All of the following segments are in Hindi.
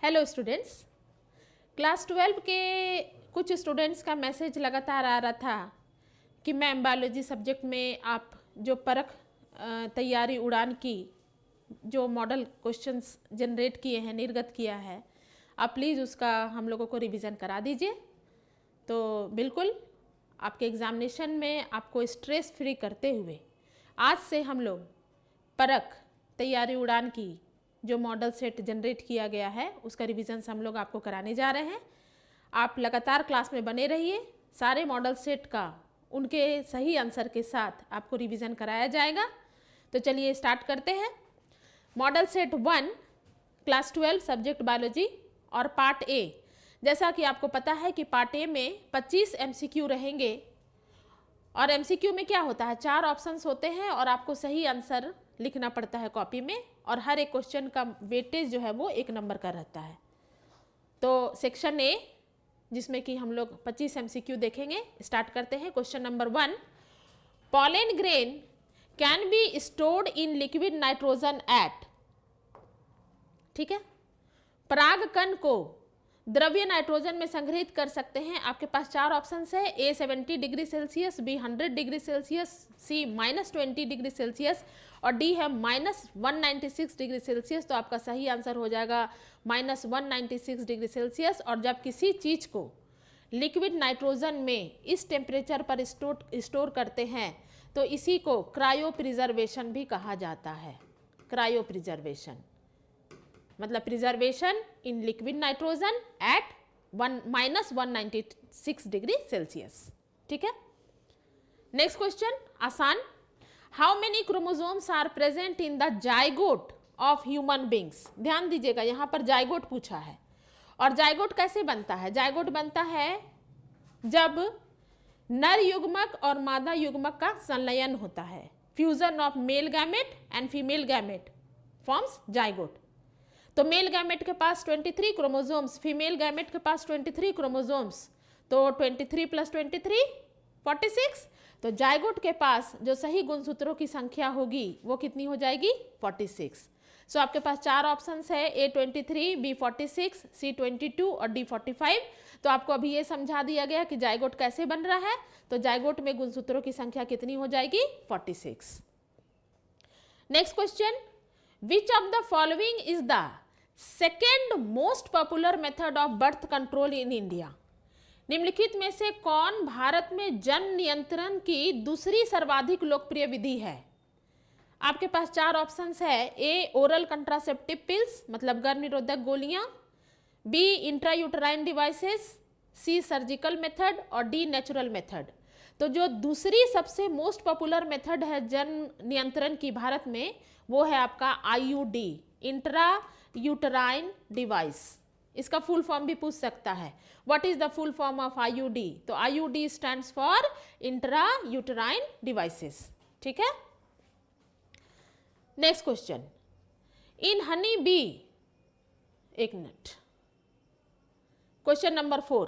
Hello students. क्लास 12 के कुछ स्टूडेंट्स का मैसेज लगातार आ रहा था कि मैम बायोलॉजी सब्जेक्ट में आप जो परख तैयारी उड़ान की जो मॉडल क्वेश्चंस जनरेट किए हैं, निर्गत किया है, आप प्लीज़ उसका हम लोगों को रिवीजन करा दीजिए। तो बिल्कुल आपके एग्ज़ामिनेशन में आपको स्ट्रेस फ्री करते हुए आज से हम लोग परख तैयारी उड़ान की जो मॉडल सेट जनरेट किया गया है उसका रिवीजन हम लोग आपको कराने जा रहे हैं। आप लगातार क्लास में बने रहिए। सारे मॉडल सेट का उनके सही आंसर के साथ आपको रिवीजन कराया जाएगा। तो चलिए स्टार्ट करते हैं। Model set 1 class 12 subject biology और पार्ट ए। जैसा कि आपको पता है कि पार्ट ए में 25 एमसीक्यू रहेंगे और एमसीक्यू में क्या होता है, 4 ऑप्शंस होते हैं और आपको सही आंसर लिखना पड़ता है कॉपी में और हर एक क्वेश्चन का वेटेज जो है वो 1 नंबर का रहता है। तो सेक्शन ए जिसमें कि हम लोग 25 एमसीक्यू देखेंगे। स्टार्ट करते हैं। Question number 1, pollen grain can be stored in liquid nitrogen eight, ठीक है, परागकण को द्रव्य नाइट्रोजन में संग्रहित कर सकते हैं। आपके पास 4 ऑप्शंस है, A 70 degree Celsius, B 100 degree Celsius, C -20 degree Celsius और डी है -196 डिग्री सेल्सियस। तो आपका सही आंसर हो जाएगा -196 डिग्री सेल्सियस। और जब किसी चीज को लिक्विड नाइट्रोजन में इस टेम्परेचर पर स्टोर करते हैं तो इसी को क्रायो प्रिजर्वेशन भी कहा जाता है। क्रायो प्रिजर्वेशन मतलब preservation in liquid nitrogen at -196 degree Celsius, ठीक है। नेक्स्ट क्वेश्चन आसान। How many chromosomes are present in the zygote of human beings. ध्यान दीजिएगा, यहाँ पर जाइगोट पूछा है। और जाइगोट कैसे बनता है? जाइगोट बनता है जब नर युग्मक और मादा युग्मक का संलयन होता है। Fusion of male gamete and female gamete forms zygote. तो मेल गैमेट के पास 23 क्रोमोसोम्स, फीमेल गैमेट के पास 23 क्रोमोसोम्स, तो 23 + 23 46। तो जाइगोट के पास जो सही गुणसूत्रों की संख्या होगी वो कितनी हो जाएगी? 46। सो आपके पास 4 ऑप्शंस है, ए 23, बी 46, सी 22 और डी 45। तो आपको अभी ये समझा दिया गया कि जाइगोट कैसे बन रहा है। तो जाइगोट में गुणसूत्रों की संख्या कितनी हो जाएगी? 46। Next question, which of the following is the second most popular method of birth control in India. निम्नलिखित में से कौन भारत में जन्म नियंत्रण की दूसरी सर्वाधिक लोकप्रिय विधि है? आपके पास 4 ऑप्शंस है, ए ओरल कंट्रासेप्टिव पिल्स मतलब गर्भ निरोधक गोलियां, बी इंट्रायूटराइन डिवाइसेस, सी सर्जिकल मेथड और डी नेचुरल मेथड। तो जो दूसरी सबसे मोस्ट पॉपुलर मेथड है जन्म नियंत्रण की भारत में वो है आपका आईयूडी, इंट्रा यूटराइन डिवाइस। इसका फुल फॉर्म भी पूछ सकता है, what is the full form of IUD? तो IUD stands for intra uterine devices, ठीक है। Next question, in honey bee, एक minute, question number 4,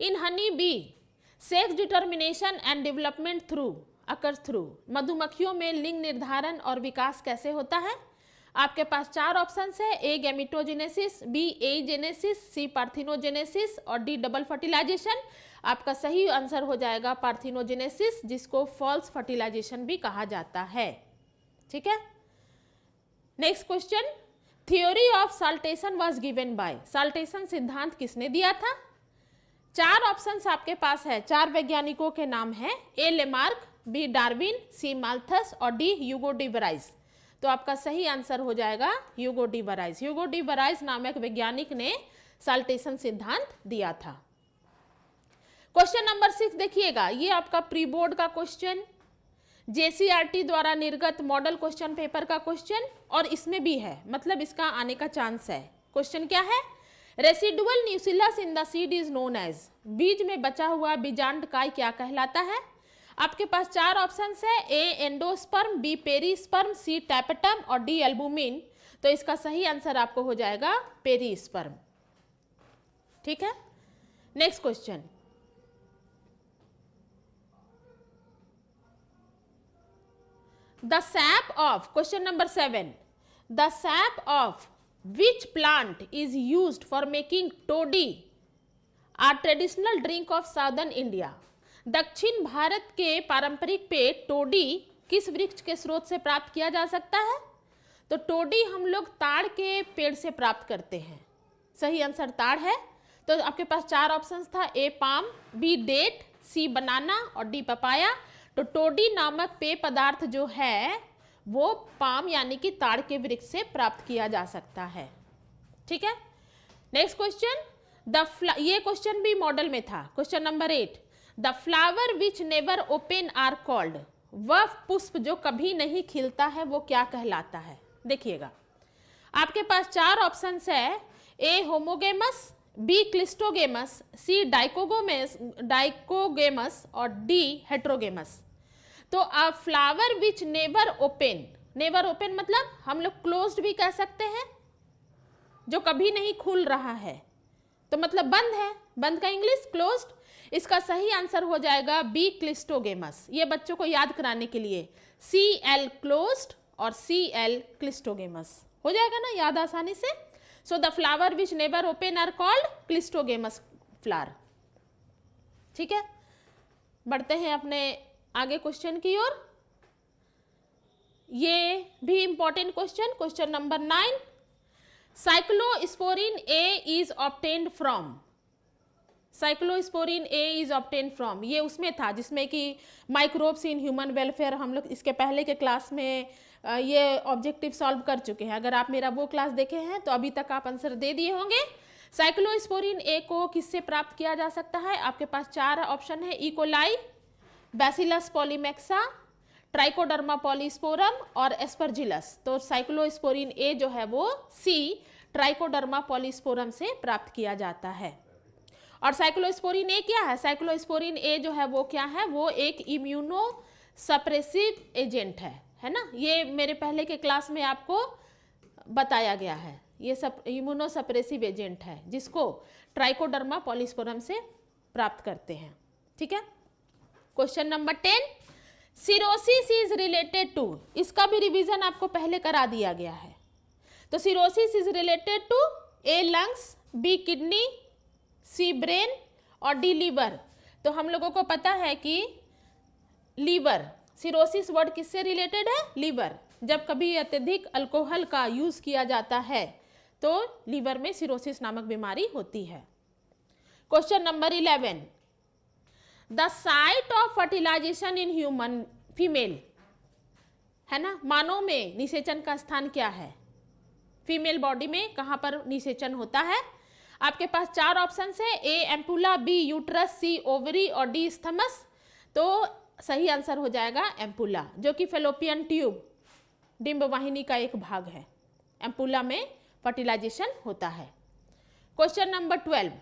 in honey bee sex determination and development occurs through. मधुमक्खियों में लिंग निर्धारण और विकास कैसे होता है? आपके पास 4 ऑप्शंस है, ए गैमेटोजेनेसिस, बी एजेनेसिस, सी पार्थिनोजेनेसिस और डी डबल फर्टिलाइजेशन। आपका सही आंसर हो जाएगा पार्थिनोजेनेसिस, जिसको फॉल्स फर्टिलाइजेशन भी कहा जाता है, ठीक है। Next question, theory of saltation was given by. Saltation सिद्धांत किसने दिया था? 4 ऑप्शंस आपके पास है, 4 वैज्ञानिकों के नाम है, ए लेमार्क, बी डार्विन, सी माल्थस और डी ह्यूगो डी वेराइज। तो आपका सही आंसर हो जाएगा Hugo de varies. Hugo de varies नामक वैज्ञानिक ने साल्टेशन सिद्धांत दिया था। क्वेश्चन नंबर 6 देखिएगा, ये आपका प्री बोर्ड का क्वेश्चन, जेसीईआरटी द्वारा निर्गत मॉडल क्वेश्चन पेपर का क्वेश्चन और इसमें भी है, मतलब इसका आने का चांस है। क्वेश्चन क्या है? Residual nucellus in the seed is known as. बीज में बचा हुआ बीजांड काय क्या कहलाता है? आपके पास 4 ऑप्शंस है, ए एंडोस्पर्म, बी पेरीस्पर्म, सी टैपेटम और डी एल्बुमिन। तो इसका सही आंसर आपको हो जाएगा पेरीस्पर्म, ठीक है। Next question, the sap of, question number 7, the sap of which plant is used for making toddy, a traditional drink of southern India. दक्षिण भारत के पारंपरिक पेय टोडी किस वृक्ष के स्रोत से प्राप्त किया जा सकता है? तो टोडी हम लोग ताड़ के पेड़ से प्राप्त करते हैं। सही आंसर ताड़ है। तो आपके पास 4 ऑप्शंस था, ए पाम, बी डेट, सी बनाना और डी पपाया। तो टोडी नामक पेय पदार्थ जो है वो पाम यानी कि ताड़ के वृक्ष से प्राप्त किया जा सकता है। ठीक है, नेक्स्ट क्वेश्चन, ये क्वेश्चन भी मॉडल में था। Question number 8, the flower which never open are called, वह पुष्प जो कभी नहीं खिलता है वो क्या कहलाता है? देखिएगा, आपके पास 4 ऑप्शंस है, ए होमोगेमस, बी क्लिस्टोगेमस, सी डाइकोगेमस और डी हेट्रोगेमस। तो अ flower which never open, never open मतलब हम लोग क्लोज्ड भी कह सकते हैं, जो कभी नहीं खुल रहा है, तो मतलब बंद है, बंद का इंग्लिश क्लोज्ड। इसका सही आंसर हो जाएगा बी क्लिस्टोगेमस। ये बच्चों को याद कराने के लिए, सी एल क्लोज्ड और सी एल क्लिस्टोगेमस हो जाएगा ना याद आसानी से। So the flower which never open are called cleistogamous flower. ठीक है, बढ़ते हैं अपने आगे क्वेश्चन की ओर। ये भी important question, question number 9, cyclosporin A is obtained from, cyclosporin A is obtained from, ये उसमें था जिसमें कि माइक्रोब्स इन ह्यूमन वेलफेयर, हम लोग इसके पहले के क्लास में ये ऑब्जेक्टिव सॉल्व कर चुके हैं। अगर आप मेरा वो क्लास देखे हैं तो अभी तक आप आंसर दे दिए होंगे। साइक्लोस्पोरिन ए को किससे प्राप्त किया जा सकता है? आपके पास 4 ऑप्शन है, इकोलाई, बैसिलस पॉलीमेक्सा, ट्राइकोडर्मा पॉलीस्पोरम और एस्परजिलस। तो साइक्लोस्पोरिन ए जो है वो सी ट्राइकोडर्मा पॉलीस्पोरम से प्राप्त किया जाता है। और साइक्लोस्पोरिन ए क्या है? साइक्लोस्पोरिन ए जो है वो क्या है? वो एक इम्यूनो सप्रेसिव एजेंट है ना। ये मेरे पहले के क्लास में आपको बताया गया है। ये सब इम्यूनो सप्रेसिव एजेंट है जिसको ट्राइकोडर्मा पॉलीस्पोरम से प्राप्त करते हैं। ठीक है, question number 10, cirrhosis is related to, इसका भी रिवीजन आपको पहले करा दिया गया है। तो cirrhosis is related to A lungs, B kidney, C brain और डी लीवर। तो हम लोगों को पता है कि लीवर, सिरोसिस वर्ड किससे रिलेटेड है? लीवर। जब कभी अत्यधिक अल्कोहल का यूज किया जाता है तो लीवर में सिरोसिस नामक बीमारी होती है। Question number 11, the site of fertilisation in human female, है ना, मानव में निषेचन का स्थान क्या है? फीमेल बॉडी में कहाँ पर निषेचन होता है? आपके पास 4 ऑप्शन है, ए एम्पुला, बी यूट्रस, सी ओवरी और डी स्थमस। तो सही आंसर हो जाएगा एम्पुला, जो कि फेलोपियन ट्यूब, डिंब वाहिनी का एक भाग है। एम्पुला में फर्टिलाइजेशन होता है। Question number 12,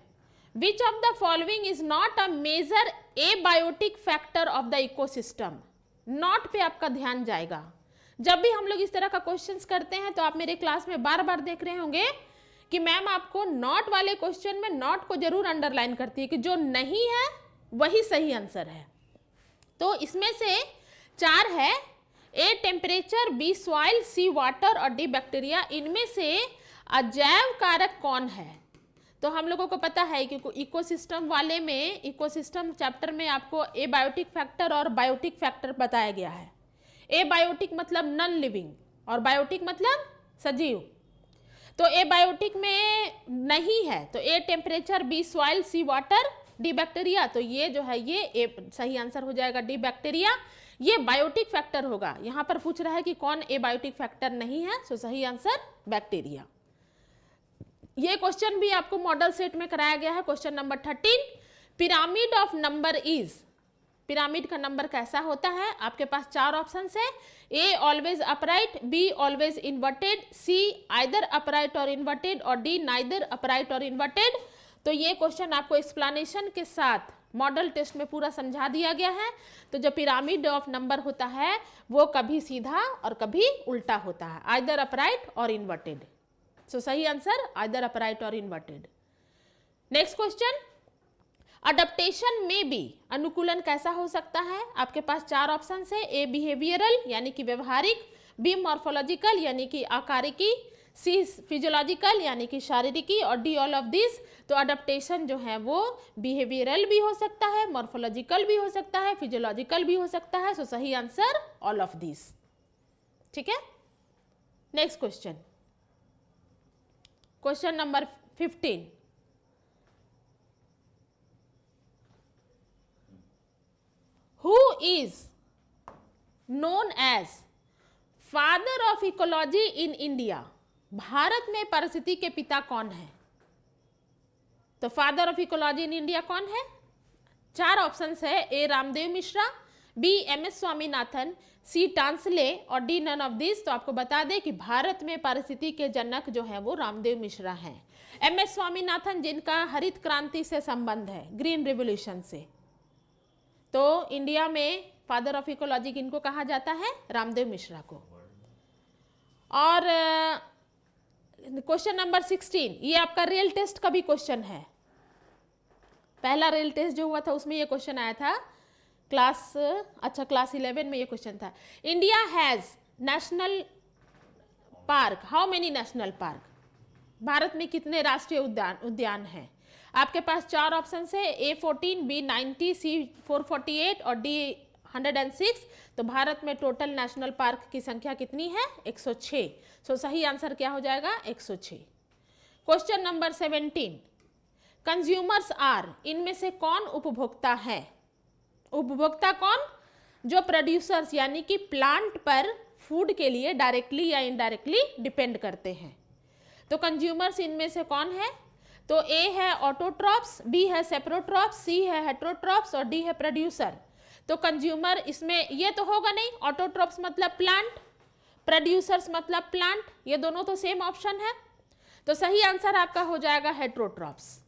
which of the following is not a major abiotic factor of the ecosystem. Not पे आपका ध्यान जाएगा। जब भी हम लोग इस तरह का क्वेश्चंस करते हैं तो आप मेरे क्लास में बार बार देख रहे होंगे कि मैम आपको नॉट वाले क्वेश्चन में नॉट को जरूर अंडरलाइन करती है कि जो नहीं है वही सही आंसर है। तो इसमें से 4 है, A temperature, B soil, C water और डी बैक्टीरिया। इनमें से अजैव कारक कौन है? तो हम लोगों को पता है कि इकोसिस्टम वाले में, इकोसिस्टम चैप्टर में आपको एबायोटिक फैक्टर और बायोटिक फैक्टर बताया गया है। एबायोटिक मतलब नॉन लिविंग और बायोटिक मतलब सजीव। तो एबायोटिक में नहीं है, तो A temperature, B soil, C water, D bacteria. तो ये जो है ये सही आंसर हो जाएगा डी बैक्टीरिया। ये बायोटिक फैक्टर होगा। यहाँ पर पूछ रहा है कि कौन एबायोटिक फैक्टर नहीं है, सो सही आंसर बैक्टीरिया। ये क्वेश्चन भी आपको मॉडल सेट में कराया गया है। Question number 13, pyramid of number is, pyramid का नंबर कैसा होता है? आपके पास 4 ऑप्शन है, A always upright, B always inverted, C either upright और इन्वर्टेड और डी नाइदर अपराइट और इन्वर्टेड। तो ये क्वेश्चन आपको एक्सप्लेनेशन के साथ मॉडल टेस्ट में पूरा समझा दिया गया है। तो जो पिरामिड ऑफ नंबर होता है वो कभी सीधा और कभी उल्टा होता है, आइदर अपराइट और इन्वर्टेड। सो सही आंसर आइदर अपराइट और इन्वर्टेड। नेक्स्ट क्वेश्चन, अडप्टेशन में बी, अनुकूलन कैसा हो सकता है? आपके पास 4 ऑप्शन है, ए बिहेवियरल यानी कि व्यवहारिक, बी मॉर्फोलॉजिकल यानी कि आकारिकी, सी फिजियोलॉजिकल यानी कि शारीरिकी, और डी ऑल ऑफ दिस। तो अडेप्टेशन जो है वो बिहेवियरल भी हो सकता है, मॉर्फोलॉजिकल भी हो सकता है, फिजियोलॉजिकल भी हो सकता है। सो सही आंसर ऑल ऑफ दिस। ठीक है, next question, question number 15। Who is known as father of ecology in India? भारत में परिस्थिति के पिता कौन है? तो father of ecology in India कौन है? 4 ऑप्शंस है, A Ramdev Mishra, B M S Swaminathan, C Tansley और डी नन ऑफ दिस। तो आपको बता दें कि भारत में परिस्थिति के जनक जो है वो रामदेव मिश्रा हैं। एम एस स्वामीनाथन जिनका हरित क्रांति से संबंध है, ग्रीन रिवोल्यूशन से। तो इंडिया में फादर ऑफ इकोलॉजी किनको कहा जाता है? रामदेव मिश्रा को। और क्वेश्चन नंबर 16, ये आपका रियल टेस्ट का भी क्वेश्चन है। पहला रियल टेस्ट जो हुआ था उसमें ये क्वेश्चन आया था, क्लास 11 में ये क्वेश्चन था। India has national park, how many national park? Bharat में कितने राष्ट्रीय उद्यान हैं? आपके पास 4 ऑप्शन है, ए 14, बी 90, सी 448 और डी 106। तो भारत में टोटल नेशनल पार्क की संख्या कितनी है? 106। सो सही आंसर क्या हो जाएगा? 106। क्वेश्चन नंबर 17, कंज्यूमर्स आर, इनमें से कौन उपभोक्ता है? उपभोक्ता कौन? जो प्रोड्यूसर्स यानी कि प्लांट पर फूड के लिए डायरेक्टली या इनडायरेक्टली डिपेंड करते हैं। तो कंज्यूमर्स इनमें से कौन है? तो ए है ऑटोट्रॉप्स, बी है सेप्रोट्रॉप्स, सी है हेट्रोट्रॉप्स और डी है प्रोड्यूसर। तो कंज्यूमर इसमें ये तो होगा नहीं, ऑटोट्रॉप्स मतलब प्लांट, प्रोड्यूसर्स मतलब प्लांट, ये दोनों तो सेम ऑप्शन है। तो सही आंसर आपका हो जाएगा हेट्रोट्रॉप्स।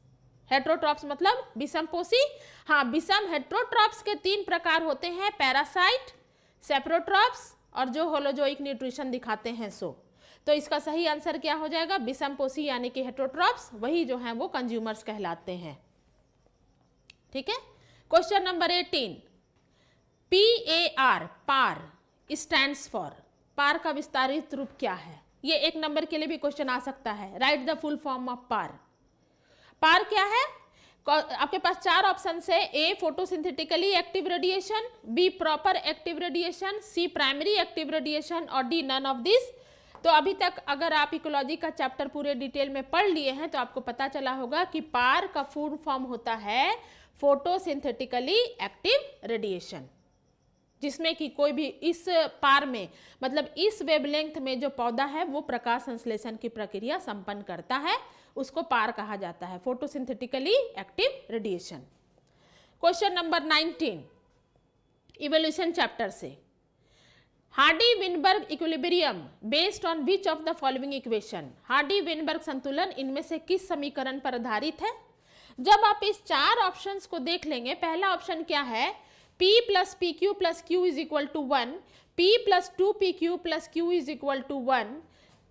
हेट्रोट्रॉप्स मतलब विषमपोषी। हाँ, विषम हेट्रोट्रॉप्स के 3 प्रकार होते हैं, पैरासाइट, सेप्रोट्रॉप्स और जो होलोजोइक न्यूट्रिशन दिखाते हैं सो। तो इसका सही आंसर क्या हो जाएगा? विषमपोषी यानी कि हेट्रोट्रॉप्स, वही जो हैं वो कंज्यूमर्स कहलाते हैं। ठीक है, question number 18, PAR, PAR stands for, PAR का विस्तारित रूप क्या है? ये 1 नंबर के लिए भी क्वेश्चन आ सकता है। Write the full form of PAR. PAR क्या है? आपके पास 4 ऑप्शन है, A photosynthetically active radiation, B proper active radiation, C primary active radiation और डी नन ऑफ दिस। तो अभी तक अगर आप इकोलॉजी का चैप्टर पूरे डिटेल में पढ़ लिए हैं तो आपको पता चला होगा कि पार का फुल फॉर्म होता है फोटोसिंथेटिकली एक्टिव रेडिएशन, जिसमें कि कोई भी इस पार में मतलब इस वेवलेंथ में जो पौधा है वो प्रकाश संश्लेषण की प्रक्रिया संपन्न करता है, उसको पार कहा जाता है, photosynthetically active radiation. Question number 19, evolution chapter से, Hardy Weinberg equilibrium based on which of the following equation? Hardy Weinberg संतुलन इनमें से किस समीकरण पर आधारित है? जब आप इस 4 ऑप्शंस को देख लेंगे, पहला ऑप्शन क्या है? P plus PQ plus Q is equal to 1, P plus 2PQ plus Q is equal to 1,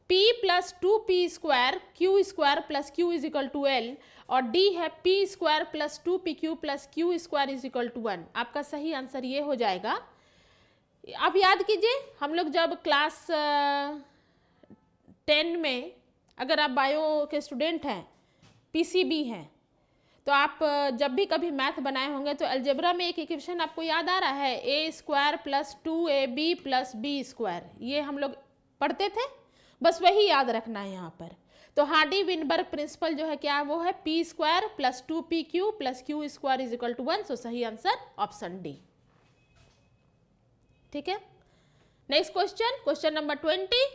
P plus 2P square Q square plus Q is equal to L और D है P square plus 2PQ plus Q square is equal to 1। आपका सही आंसर ये हो जाएगा। आप याद कीजिए, हम लोग जब क्लास 10 में, अगर आप बायो के स्टूडेंट हैं, PCB हैं, तो आप जब भी कभी मैथ बनाए होंगे तो अलजेब्रा में एक इक्वेशन आपको याद आ रहा है, A square plus 2AB plus B square, ये हम लोग पढ़ते थे, बस वही याद रखना है यहाँ पर। तो हार्डी-विनबर्ग प्रिंसिपल जो है क्या, वो है P square plus 2PQ plus Q square is equal to 1। So सही आंसर ऑप्शन डी। ठीक है, next question, question number 20,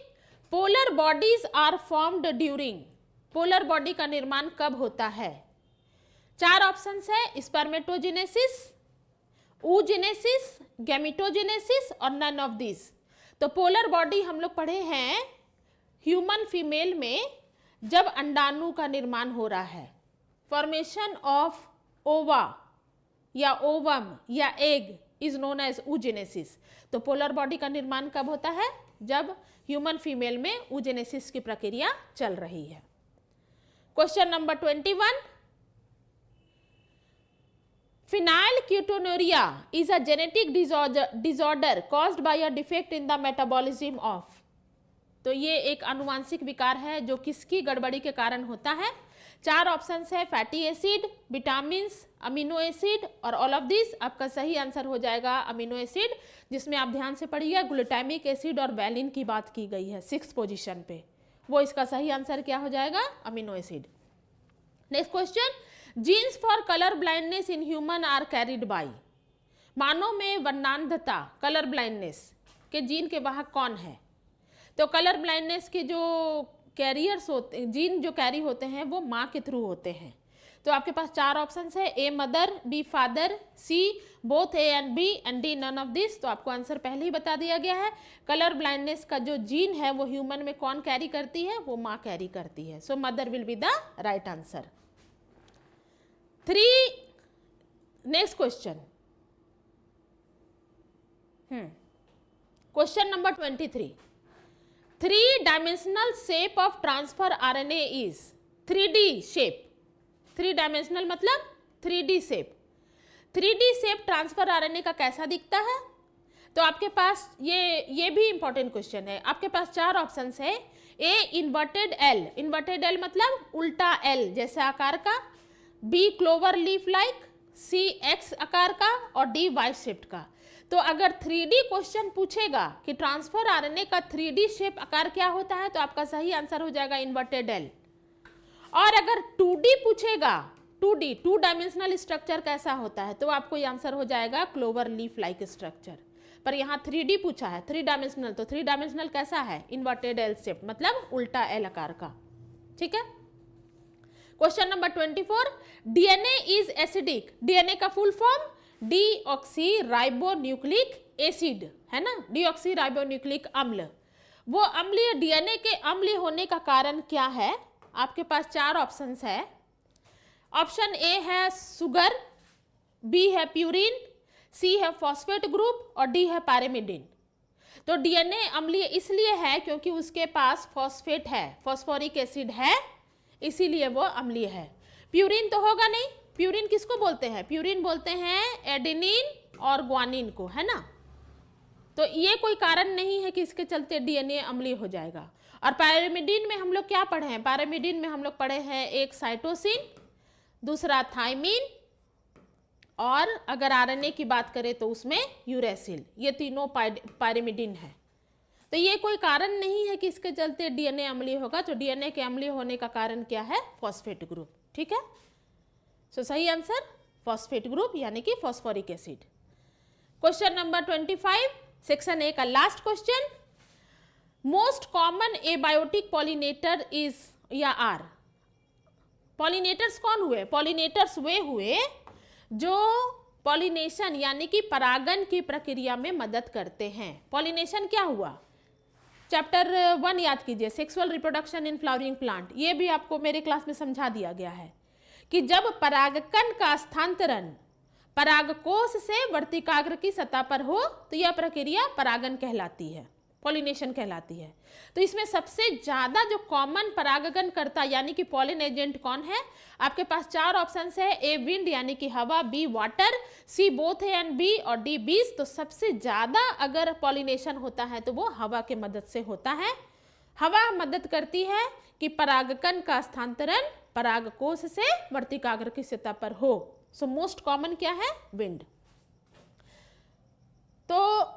polar bodies are formed during, polar body का निर्माण कब होता है? 4 ऑप्शंस है, स्पर्मेटोजेनेसिस, oogenesis, गैमेटोजेनेसिस और नन ऑफ दिस। तो पोलर बॉडी हम लोग पढ़े हैं ह्यूमन फीमेल में जब अंडाणु का निर्माण हो रहा है, फॉर्मेशन ऑफ ओवा या ओवम या egg is known as oogenesis। तो पोलर बॉडी का निर्माण कब होता है? जब ह्यूमन फीमेल में oogenesis की प्रक्रिया चल रही है। Question number 21, phenylketonuria is a genetic disorder caused by a defect in the metabolism of, तो ये एक आनुवांशिक विकार है जो किसकी गड़बड़ी के कारण होता है। 4 ऑप्शंस है, fatty acid, vitamin, amino acid और ऑल ऑफ दिस। आपका सही आंसर हो जाएगा अमीनो एसिड, जिसमें आप ध्यान से पढ़िए ग्लूटामिक एसिड और वैलिन की बात की गई है 6th पोजीशन पे, वो इसका सही आंसर क्या हो जाएगा, amino acid. Next question, genes for colour blindness in human are carried by. मानव में वर्णांधता कलर ब्लाइंडनेस के जीन के वाहक कौन है। तो कलर ब्लाइंडनेस के जो कैरियर्स होते, जीन जो कैरी होते हैं वो माँ के थ्रू होते हैं। तो आपके पास 4 ऑप्शंस है, A mother, B father, C both A and B and D none of this. तो आपको आंसर पहले ही बता दिया गया है। कलर ब्लाइंडनेस का जो जीन है वो ह्यूमन में कौन कैरी करती है, वो माँ कैरी करती है। So mother will be the right answer. 3 next question, question number 23, 3 dimensional shape of transfer RNA is 3D shape. 3 dimensional मतलब 3D shape. 3D shape transfer RNA का कैसा दिखता है। तो आपके पास ये भी इंपॉर्टेंट क्वेश्चन है। आपके पास 4 ऑप्शंस है, ए इन्वर्टेड एल, इन्वर्टेड एल मतलब उल्टा एल जैसे आकार का, बी क्लोवर लीफ लाइक, सी एक्स आकार का और डी वाई शेप्ड का। तो अगर 3D क्वेश्चन पूछेगा कि ट्रांसफर आरएनए का 3D शेप आकार क्या होता है, तो आपका सही आंसर हो जाएगा इन्वर्टेड एल। और अगर 2D पूछेगा, 2D 2 डायमेंशनल स्ट्रक्चर कैसा होता है, तो आपको ये आंसर हो जाएगा क्लोवर लीफ लाइक स्ट्रक्चर। पर यहाँ 3D पूछा है, 3 डायमेंशनल, तो 3 डायमेंशनल कैसा है, इन्वर्टेड एल शेप मतलब उल्टा एल आकार का। ठीक है। Question number 24, DNA is acidic. DNA का full form deoxyribonucleic acid है ना, डीऑक्सी राइबोन्यूक्लिक अम्ल। वो अम्लीय डीएनए के अम्लीय होने का कारण क्या है। आपके पास 4 ऑप्शंस है। ऑप्शन ए है सुगर, बी है प्यूरिन, सी है फॉस्फेट ग्रुप और डी है पैरामिडिन। तो डीएनए अम्लीय इसलिए है क्योंकि उसके पास फॉस्फेट है, फॉस्फोरिक एसिड है, इसीलिए वो अम्लीय है। प्यूरिन तो होगा नहीं। प्यूरिन किसको बोलते हैं, प्यूरिन बोलते हैं एडेनिन और ग्वानिन को, है ना। तो ये कोई कारण नहीं है कि इसके चलते डीएनए अम्लीय हो जाएगा। और पैरामिडिन में हम लोग क्या पढ़े हैं, पैरामिडिन में हम लोग पढ़े हैं एक साइटोसिन, दूसरा थाइमिन और अगर आरएनए की बात करें तो उसमें यूरेसिल। ये तीनों पैरामिडिन है। तो ये कोई कारण नहीं है कि इसके चलते डीएनए अम्लीय होगा। तो डीएनए के अम्लीय होने का कारण क्या है, फॉस्फेट ग्रुप। ठीक है। सो सही आंसर फॉस्फेट ग्रुप यानी कि phosphoric acid. Question number 25 section A का last question, most common abiotic pollinator is या आर। पॉलिनेटर्स कौन हुए, पॉलिनेटर्स वे हुए जो पॉलिनेशन यानी कि परागन की प्रक्रिया में मदद करते हैं। पॉलिनेशन क्या हुआ, चैप्टर 1 याद कीजिए, sexual reproduction in flowering plant. ये भी आपको मेरे क्लास में समझा दिया गया है कि जब परागकण का स्थानांतरण परागकोश से वर्तिकाग्र की सतह पर हो तो यह प्रक्रिया परागन कहलाती है, पॉलिनेशन कहलाती है। तो इसमें सबसे ज्यादा जो कॉमन परागण करता यानी कि पॉलिन एजेंट कौन है। आपके पास 4 ऑप्शंस है, ए विंड यानी कि हवा, B water, C both A and B और डी बीज। तो सबसे ज्यादा अगर पॉलिनेशन होता है तो वो हवा के मदद से होता है। हवा मदद करती है कि परागकण का स्थानांतरण परागकोश से वर्तिकाग्र की सतह पर हो। सो मोस्ट कॉमन क्या है, विंड। तो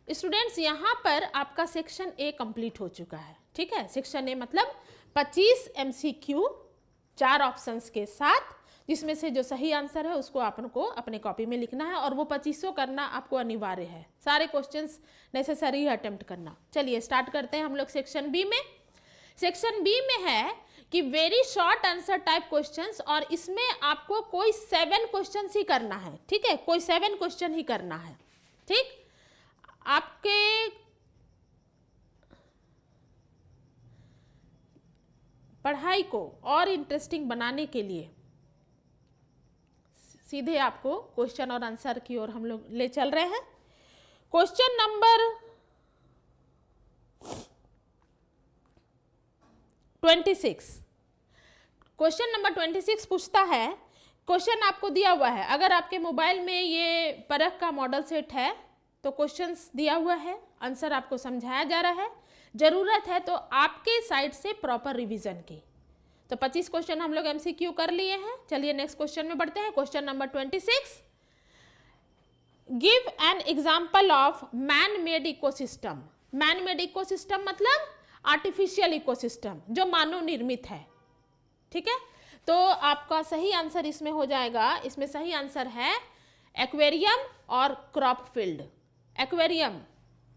स्टूडेंट्स यहाँ पर आपका सेक्शन ए कंप्लीट हो चुका है। ठीक है, सेक्शन ए मतलब 25 MCQ 4 ऑप्शंस के साथ, जिसमें से जो सही आंसर है उसको आपको अपने कॉपी में लिखना है और वो 25 करना आपको अनिवार्य है। सारे क्वेश्चंस नेसेसरी है अटेम्प्ट करना। चलिए स्टार्ट करते हैं हम लोग सेक्शन बी में। सेक्शन बी में है कि very short answer type questions और इसमें आपको कोई 7 क्वेश्चंस ही करना है। ठीक है, कोई 7 क्वेश्चन ही करना है। ठीक, आपके पढ़ाई को और इंटरेस्टिंग बनाने के लिए सीधे आपको क्वेश्चन और आंसर की ओर हम लोग ले चल रहे हैं। क्वेश्चन नंबर 26, क्वेश्चन नंबर 26 पूछता है, क्वेश्चन आपको दिया हुआ है। अगर आपके मोबाइल में ये परख का मॉडल सेट है तो क्वेश्चंस दिया हुआ है, आंसर आपको समझाया जा रहा है। जरूरत है तो आपके साइड से प्रॉपर रिवीजन की। तो 25 क्वेश्चन हम लोग एमसीक्यू कर लिए हैं। चलिए नेक्स्ट क्वेश्चन में बढ़ते हैं। Question number 26, give an example of man made ecosystem. Man made ecosystem मतलब आर्टिफिशियल इकोसिस्टम जो मानव निर्मित है। ठीक है, तो आपका सही आंसर इसमें हो जाएगा, इसमें सही आंसर है एक्वेरियम और क्रॉप फील्ड। एक्वेरियम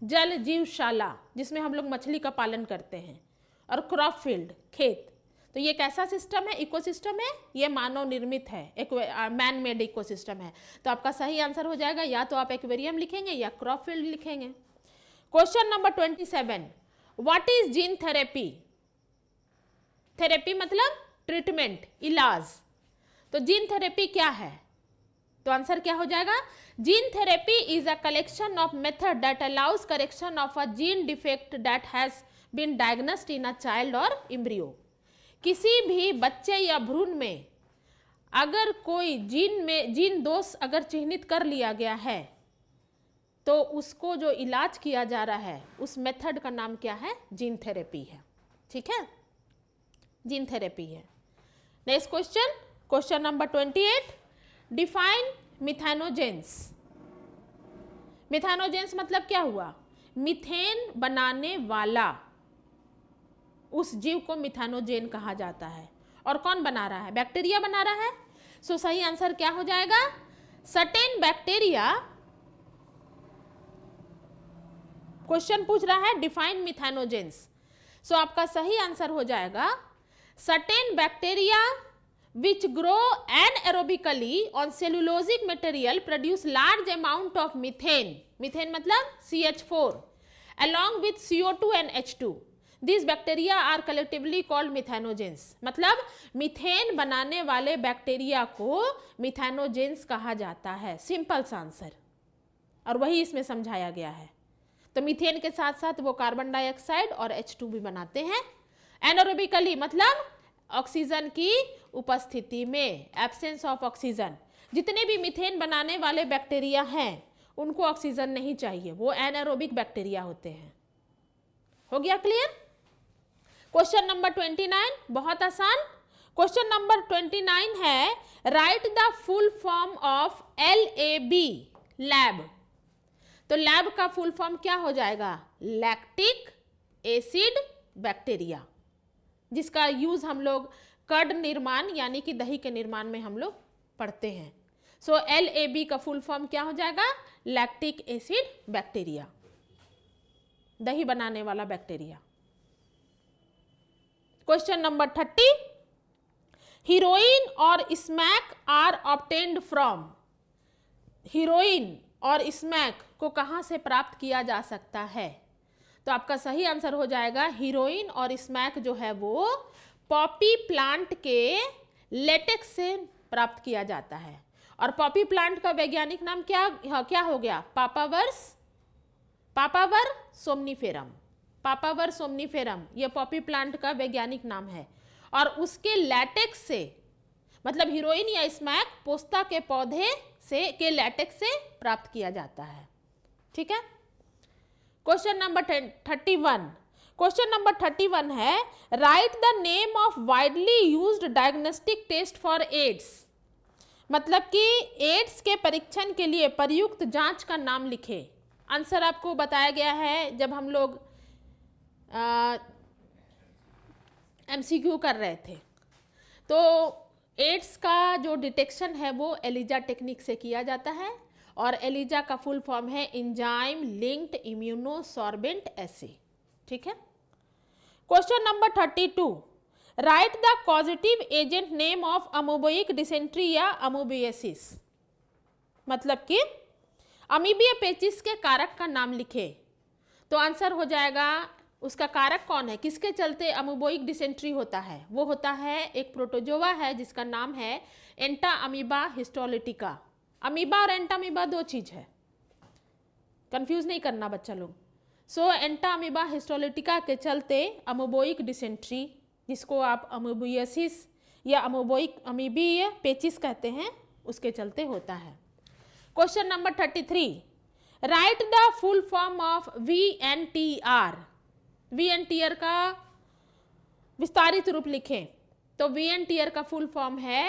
जल जीवशाला जिसमें हम लोग मछली का पालन करते हैं, और क्रॉप फील्ड खेत। तो ये कैसा सिस्टम है, इकोसिस्टम है, ये मानव निर्मित है, एक मैन मेड इकोसिस्टम है। तो आपका सही आंसर हो जाएगा या तो आप एक्वेरियम लिखेंगे या क्रॉप फील्ड लिखेंगे। Question number 27, what is gene therapy. Therapy मतलब ट्रीटमेंट, इलाज। तो जीन थेरेपी क्या है, तो आंसर क्या हो जाएगा, gene therapy is a collection of method that allows correction of a gene defect that has been diagnosed in a child और एम्ब्रियो। किसी भी बच्चे या भ्रूण में अगर कोई जीन दोष अगर चिन्हित कर लिया गया है तो उसको जो इलाज किया जा रहा है उस मेथड का नाम क्या है, जीन थेरेपी है। ठीक है, जीन थेरेपी है। Next question, question number 28, define methanogens. Methanogens मतलब क्या हुआ, मीथेन बनाने वाला, उस जीव को मिथेनोजेन कहा जाता है। और कौन बना रहा है, बैक्टीरिया बना रहा है। सो सही आंसर क्या हो जाएगा, सर्टेन बैक्टीरिया। क्वेश्चन पूछ रहा है डिफाइन मिथेनोजेंस, सो आपका सही आंसर हो जाएगा certain bacteria which grow anaerobically on cellulosic material produce large amount of methane, methane मतलब CH4 along with CO2 and H2. These bacteria are collectively called methanogens. मतलब मीथेन बनाने वाले बैक्टीरिया को मिथेनोजेंस कहा जाता है। सिंपल सा आंसर, और वही इसमें समझाया गया है। तो मीथेन के साथ साथ वो कार्बन डाइऑक्साइड और H2 भी बनाते हैं। एनारोबिकली मतलब ऑक्सीजन की उपस्थिति में, एब्सेंस ऑफ ऑक्सीजन। जितने भी मीथेन बनाने वाले बैक्टीरिया हैं उनको ऑक्सीजन नहीं चाहिए, वो एनारोबिक बैक्टीरिया होते हैं। हो गया क्लियर। क्वेश्चन नंबर 29 बहुत आसान। क्वेश्चन नंबर 29 है write the full form of LAB, lab. तो लैब का फुल फॉर्म क्या हो जाएगा, लैक्टिक एसिड बैक्टीरिया, जिसका यूज हम लोग कर्ड निर्माण यानी कि दही के निर्माण में हम लोग पढ़ते हैं। सो LAB का फुल फॉर्म क्या हो जाएगा, लैक्टिक एसिड बैक्टीरिया, दही बनाने वाला बैक्टीरिया। क्वेश्चन नंबर 30, हीरोइन और smack are obtained from. Heroin और स्मैक को कहाँ से प्राप्त किया जा सकता है, तो आपका सही आंसर हो जाएगा हीरोइन और स्मैक जो है वो पॉपी प्लांट के लेटेक्स से प्राप्त किया जाता है। और पॉपी प्लांट का वैज्ञानिक नाम क्या हो गया, पापावर सोमनीफेरम। पापावर सोमनीफेरम ये पॉपी प्लांट का वैज्ञानिक नाम है। और उसके लैटेक्स से मतलब हीरोइन या स्मैक पोस्ता के पौधे से के लैटेक्स से प्राप्त किया जाता है। ठीक है। क्वेश्चन नंबर 31, क्वेश्चन नंबर 31 है write the name of widely used diagnostic test for AIDS. मतलब कि एड्स के परीक्षण के लिए प्रयुक्त जांच का नाम लिखे। आंसर आपको बताया गया है जब हम लोग MCQ कर रहे थे। तो एड्स का जो डिटेक्शन है वो एलिजा टेक्निक से किया जाता है, और एलिजा का फुल फॉर्म है एंजाइम लिंक्ड इम्यूनोसॉर्बेंट एसे। ठीक है। Question number 32, write the causative agent name of amoebic dysentery या अमोबियसिस। मतलब कि अमीबिया पेचिस के कारक का नाम लिखे। तो आंसर हो जाएगा उसका कारक कौन है, किसके चलते अमोबोइक डिसेंट्री होता है, वो होता है एक प्रोटोजोआ है जिसका नाम है एंटा अमीबा हिस्टोलिटिका। अमीबा और एंटा अमीबा दो चीज है, कंफ्यूज नहीं करना बच्चा लोग। सो एंटा अमीबा हिस्टोलिटिका के चलते अमोबोइक डिसेंट्री, जिसको आप अमोबियसिस या अमीबीय पेचिस कहते हैं, उसके चलते होता है। Question number 33, write the full form of VNTR। VNTR का विस्तारित रूप लिखें तो VNTR का फुल फॉर्म है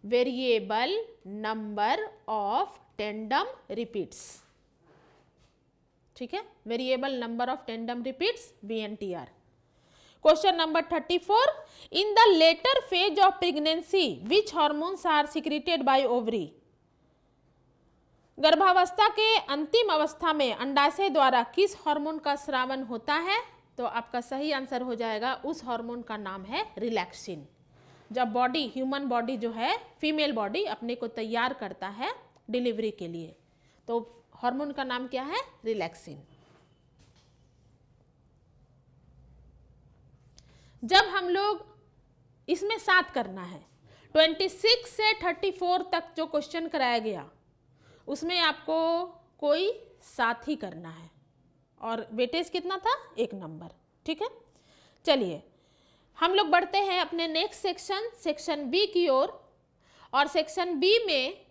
variable number of tandem repeats. ठीक है, variable number of tandem repeats VNTR। Question number 34, in the later phase of pregnancy which hormones are secreted by ovary. गर्भावस्था के अंतिम अवस्था में अंडाशय द्वारा किस हार्मोन का स्रावन होता है? तो आपका सही आंसर हो जाएगा, उस हार्मोन का नाम है रिलैक्सिन। जब बॉडी, ह्यूमन बॉडी जो है, फीमेल बॉडी अपने को तैयार करता है डिलीवरी के लिए, तो हार्मोन का नाम क्या है? रिलैक्सिन। जब हम लोग इसमें 7 करना है, 26 से 34 तक जो क्वेश्चन कराया गया उसमें आपको कोई 7 ही करना है और वेटेज कितना था? 1 नंबर। ठीक है, चलिए हम लोग बढ़ते हैं अपने नेक्स्ट सेक्शन बी की ओर। और सेक्शन बी में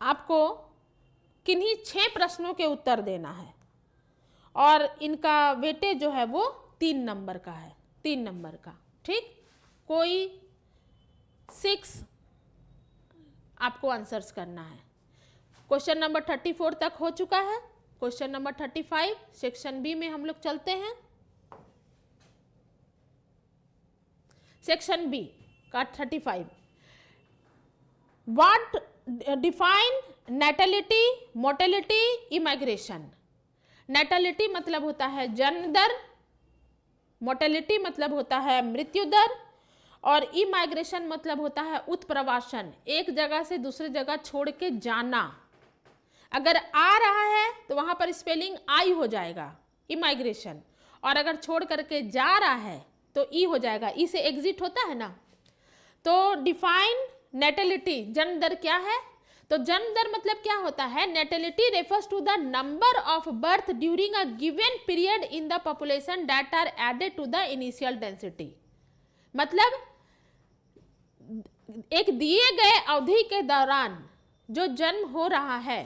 आपको किन्हीं 6 प्रश्नों के उत्तर देना है और इनका वेटेज जो है वो 3 नंबर का है, 3 नंबर का। ठीक, कोई 6 आपको आंसर्स करना है। क्वेश्चन नंबर 34 तक हो चुका है। क्वेश्चन नंबर 35 सेक्शन बी में हम लोग चलते हैं। सेक्शन बी का 35, what define natality, mortality, immigration. Natality मतलब होता है जन्म दर, मोर्टेलिटी मतलब होता है मृत्यु दर, और इमाइग्रेशन मतलब होता है उत्प्रवासन, एक जगह से दूसरी जगह छोड़ के जाना। अगर आ रहा है तो वहां पर स्पेलिंग आई हो जाएगा इमाइग्रेशन, और अगर छोड़ करके जा रहा है तो ई हो जाएगा, ई से एग्जिट होता है ना। तो डिफाइन नेटलिटी, जन्म दर क्या है? तो जन्म दर मतलब क्या होता है? Natality refers to the number of birth during a given period in the population that are added to the initial density. मतलब एक दिए गए अवधि के दौरान जो जन्म हो रहा है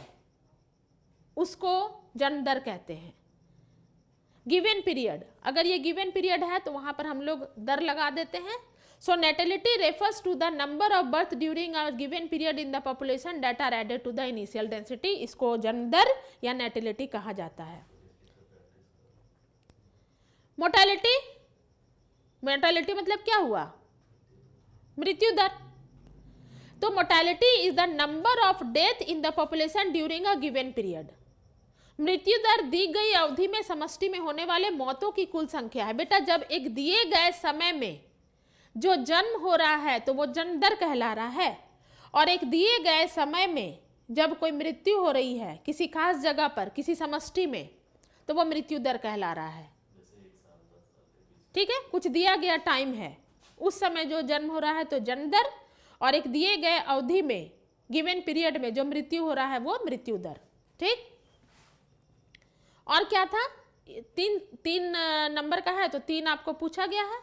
उसको जन्म दर कहते हैं। गिवन पीरियड, अगर ये गिवन पीरियड है तो वहां पर हम लोग दर लगा देते हैं। So natality refers to the number of birth during a given period in the population that are added to the initial density. इसको जन्म दर या नेटलिटी कहा जाता है। मोर्टेलिटी, मोर्टेलिटी मतलब क्या हुआ? मृत्यु दर। तो mortality is the number of death in the population during a given period. मृत्यु दर दी गई अवधि में समष्टि में होने वाले मौतों की कुल संख्या है। बेटा जब एक दिए गए समय में जो जन्म हो रहा है तो वो जन्म दर कहला रहा है, और एक दिए गए समय में जब कोई मृत्यु हो रही है किसी खास जगह पर, किसी समष्टि में, तो वो मृत्यु दर कहला रहा है। ठीक है, कुछ दिया गया टाइम है, उस समय जो जन्म हो रहा है तो जन्म दर, और एक दिए गए अवधि में, गिवन पीरियड में जो मृत्यु हो रहा है वो मृत्यु दर। ठीक, और क्या था? 3 नंबर का है तो 3 आपको पूछा गया है।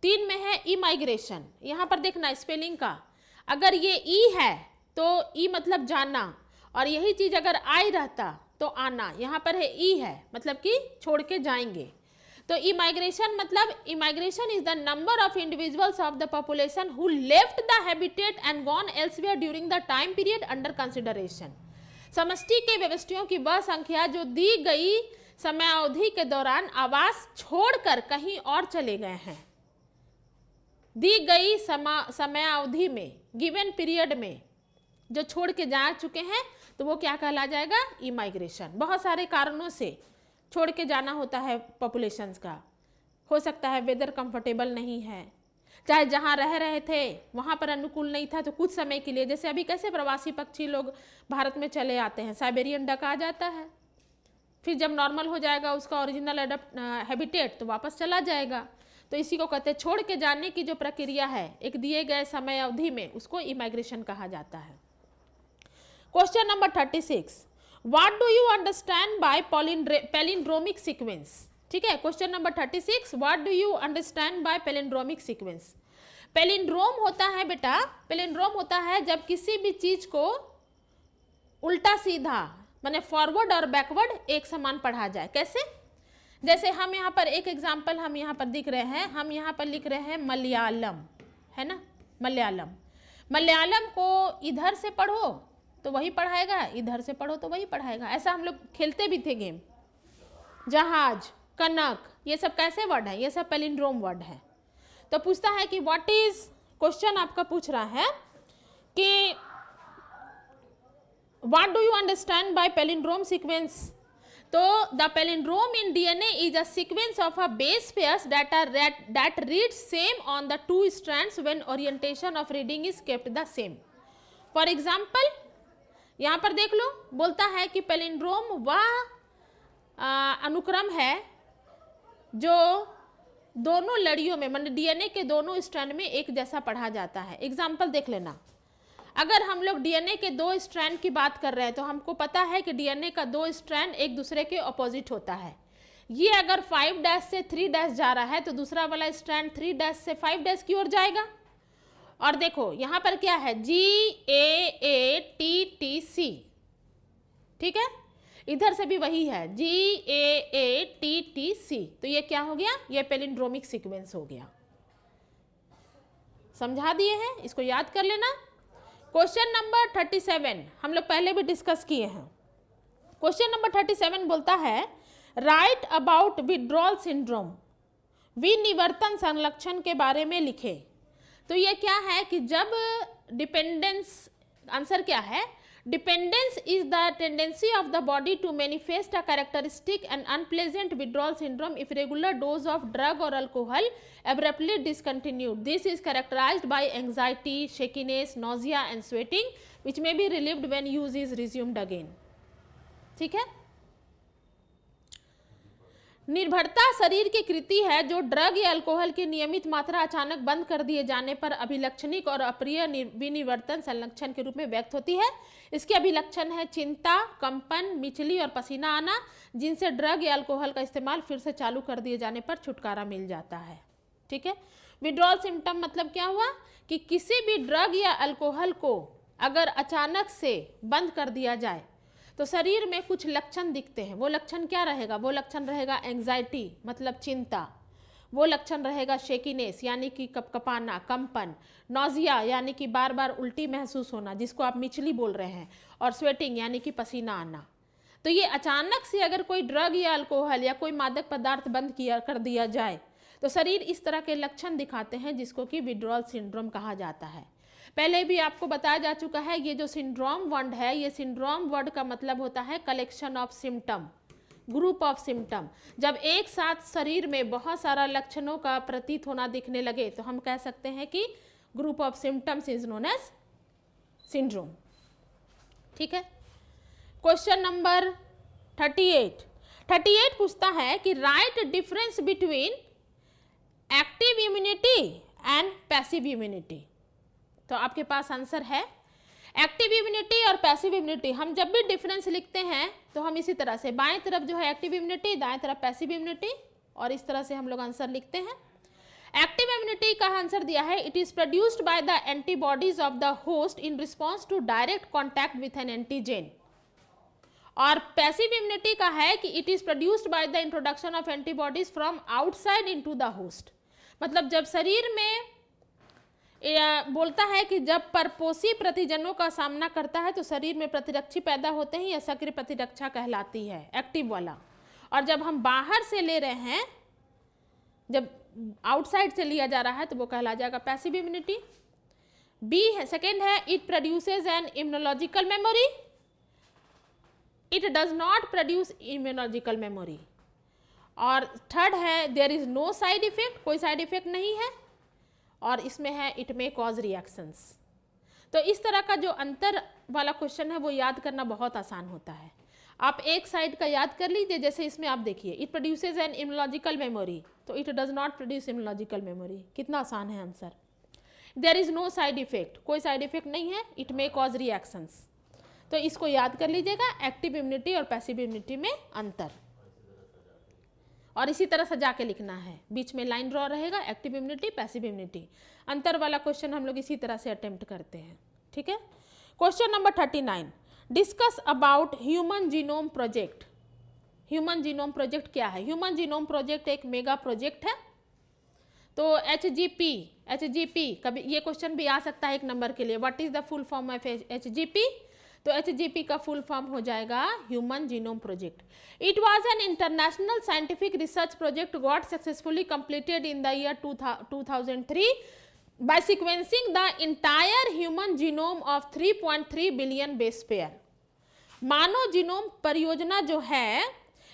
3 में है इमाइग्रेशन। यहाँ पर देखना स्पेलिंग का, अगर ये ई है तो ई मतलब जाना, और यही चीज अगर आई रहता तो आना। यहाँ पर है ई है मतलब कि छोड़ के जाएंगे। तो इमाइग्रेशन मतलब immigration is the number of individuals of the population who left the habitat and gone elsewhere during the time period under consideration. समष्टि के व्यवस्टियों की वह संख्या जो दी गई समय अवधि के दौरान आवास छोड़कर कहीं और चले गए हैं। दी गई समय अवधि में, गिवन पीरियड में जो छोड़ के जा चुके हैं तो वो क्या कहला जाएगा? इमाइग्रेशन। बहुत सारे कारणों से छोड़ के जाना होता है पॉपुलेशंस का। हो सकता है वेदर कंफर्टेबल नहीं है, चाहे जहाँ रह रहे थे वहाँ पर अनुकूल नहीं था, तो कुछ समय के लिए, जैसे अभी कैसे प्रवासी पक्षी लोग भारत में चले आते हैं, साइबेरियन डक आ जाता है, फिर जब नॉर्मल हो जाएगा उसका ओरिजिनल हैबिटेट तो वापस चला जाएगा। तो इसी को कहते हैं छोड़ के जाने की जो प्रक्रिया है एक दिए गए समय अवधि में, उसको इमाइग्रेशन कहा जाता है। Question number 36, what do you understand bye palindromic sequence. ठीक है, question number 36, what do you understand bye palindromic sequence. Palindrome होता है बेटा, पैलिंड्रोम होता है जब किसी भी चीज को उल्टा सीधा माने फॉरवर्ड और बैकवर्ड एक समान पढ़ा जाए। कैसे? जैसे हम यहाँ पर एक एग्जाम्पल हम यहाँ पर दिख रहे हैं, हम यहाँ पर लिख रहे हैं मलयालम, है ना, मलयालम। मलयालम को इधर से पढ़ो तो वही पढ़ाएगा, इधर से पढ़ो तो वही पढ़ाएगा। ऐसा हम लोग खेलते भी थे गेम। जहाज, कनक, ये सब कैसे वर्ड है? ये सब पैलिंड्रोम वर्ड है। तो पूछता है कि व्हाट इज, क्वेश्चन आपका पूछ रहा है कि what do you understand by palindrome sequence. तो the palindrome in DNA is a sequence of a base pairs that reads same on the two strands when orientation of reading is kept the same. For example यहाँ पर देख लो, बोलता है कि पैलिंड्रोम वह अनुक्रम है जो दोनों लड़ियों में, मतलब डीएनए के दोनों स्ट्रैंड में एक जैसा पढ़ा जाता है। एग्जाम्पल देख लेना, अगर हम लोग डीएनए के 2 स्ट्रैंड की बात कर रहे हैं तो हमको पता है कि डीएनए का 2 स्ट्रैंड एक दूसरे के ऑपोजिट होता है। ये अगर 5' से 3' जा रहा है तो दूसरा वाला स्ट्रैंड 3' से 5' की ओर जाएगा। और देखो यहाँ पर क्या है, GAATTC, ठीक है, इधर से भी वही है GAATTC। तो ये क्या हो गया? ये पैलिंड्रोमिक सीक्वेंस हो गया। समझा दिए हैं, इसको याद कर लेना। क्वेश्चन नंबर 37 हम लोग पहले भी डिस्कस किए हैं। क्वेश्चन नंबर 37 बोलता है राइट अबाउट विड्रॉल सिंड्रोम, विनिवर्तन संलक्षण के बारे में लिखे। तो ये क्या है कि जब डिपेंडेंस, आंसर क्या है, dependence is the tendency of the body to manifest a characteristic and unpleasant withdrawal syndrome if regular dose of drug और alcohol abruptly discontinued. This is characterized by anxiety, shakiness, nausea and sweating which may be relieved when use is resumed again. ठीक है। निर्भरता शरीर की कृति है जो ड्रग या अल्कोहल की नियमित मात्रा अचानक बंद कर दिए जाने पर अभिलक्षणिक और अप्रिय विनिवर्तन संलक्षण के रूप में व्यक्त होती है। इसके अभिलक्षण है चिंता, कंपन, मिचली और पसीना आना, जिनसे ड्रग या अल्कोहल का इस्तेमाल फिर से चालू कर दिए जाने पर छुटकारा मिल जाता है। ठीक है। विड्रॉल सिम्टम मतलब क्या हुआ कि किसी भी ड्रग या अल्कोहल को अगर अचानक से बंद कर दिया जाए तो शरीर में कुछ लक्षण दिखते हैं। वो लक्षण क्या रहेगा? वो लक्षण रहेगा एंग्जाइटी मतलब चिंता, वो लक्षण रहेगा शेकीनेस यानी कि कपकपाना, कंपन, नॉजिया यानी कि बार बार उल्टी महसूस होना जिसको आप मिचली बोल रहे हैं, और स्वेटिंग यानी कि पसीना आना। तो ये अचानक से अगर कोई ड्रग या अल्कोहल या कोई मादक पदार्थ बंद कर दिया जाए तो शरीर इस तरह के लक्षण दिखाते हैं जिसको कि विड्रॉल सिंड्रोम कहा जाता है। पहले भी आपको बताया जा चुका है, ये जो सिंड्रोम वर्ड है, ये सिंड्रोम वर्ड का मतलब होता है collection of symptom, group of symptom. जब एक साथ शरीर में बहुत सारा लक्षणों का प्रतीत होना दिखने लगे तो हम कह सकते हैं कि group of symptoms is known as syndrome. ठीक है। क्वेश्चन नंबर 38 पूछता है कि write difference between active immunity and passive immunity. तो आपके पास आंसर है एक्टिव इम्यूनिटी और पैसिव इम्यूनिटी। हम जब भी डिफरेंस लिखते हैं तो हम इसी तरह से बाएं तरफ जो है एक्टिव इम्यूनिटी, दाएं तरफ पैसिव इम्यूनिटी, और इस तरह से हम लोग आंसर लिखते हैं। एक्टिव इम्यूनिटी का आंसर दिया है it is produced by the antibodies of the host in response to direct contact with an antigen. और पैसिव इम्यूनिटी का है कि it is produced by the introduction of antibodies from outside into the host. मतलब जब शरीर में बोलता है कि जब परपोषी प्रतिजनों का सामना करता है तो शरीर में प्रतिरक्षी पैदा होते हैं, यह सक्रिय प्रतिरक्षा कहलाती है, एक्टिव वाला। और जब हम बाहर से ले रहे हैं, जब आउटसाइड से लिया जा रहा है तो वो कहला जाएगा पैसिव इम्यूनिटी। बी है, सेकेंड है it produces an immunological memory, it does not produce immunological memory. और थर्ड है there is no side effect, कोई साइड इफेक्ट नहीं है। और इसमें है इट मे कॉज रिएक्शंस। तो इस तरह का जो अंतर वाला क्वेश्चन है वो याद करना बहुत आसान होता है। आप एक साइड का याद कर लीजिए, जैसे इसमें आप देखिए it produces an immunological memory, तो it does not produce immunological memory. कितना आसान है answer. There is no side effect, कोई साइड इफेक्ट नहीं है, इट मे कॉज रिएक्शंस। तो इसको याद कर लीजिएगा, एक्टिव इम्यूनिटी और पैसिव इम्यूनिटी में अंतर। और इसी तरह सजा के लिखना है, बीच में लाइन ड्रॉ रहेगा, एक्टिव इम्यूनिटी पैसिव इम्यूनिटी। अंतर वाला क्वेश्चन हम लोग इसी तरह से अटेम्प्ट करते हैं। ठीक है। Question number 39 discuss about human genome project. Human genome project क्या है? ह्यूमन जीनोम प्रोजेक्ट एक मेगा प्रोजेक्ट है। तो एचजीपी कभी ये क्वेश्चन भी आ सकता है 1 नंबर के लिए, what is the full form of HGP? तो एचजीपी का फुल फॉर्म हो जाएगा human genome project. It was an international scientific research project got successfully completed in the year 2003 by sequencing the entire human genome of 3.3 billion base pair। Manav genome परियोजना जो है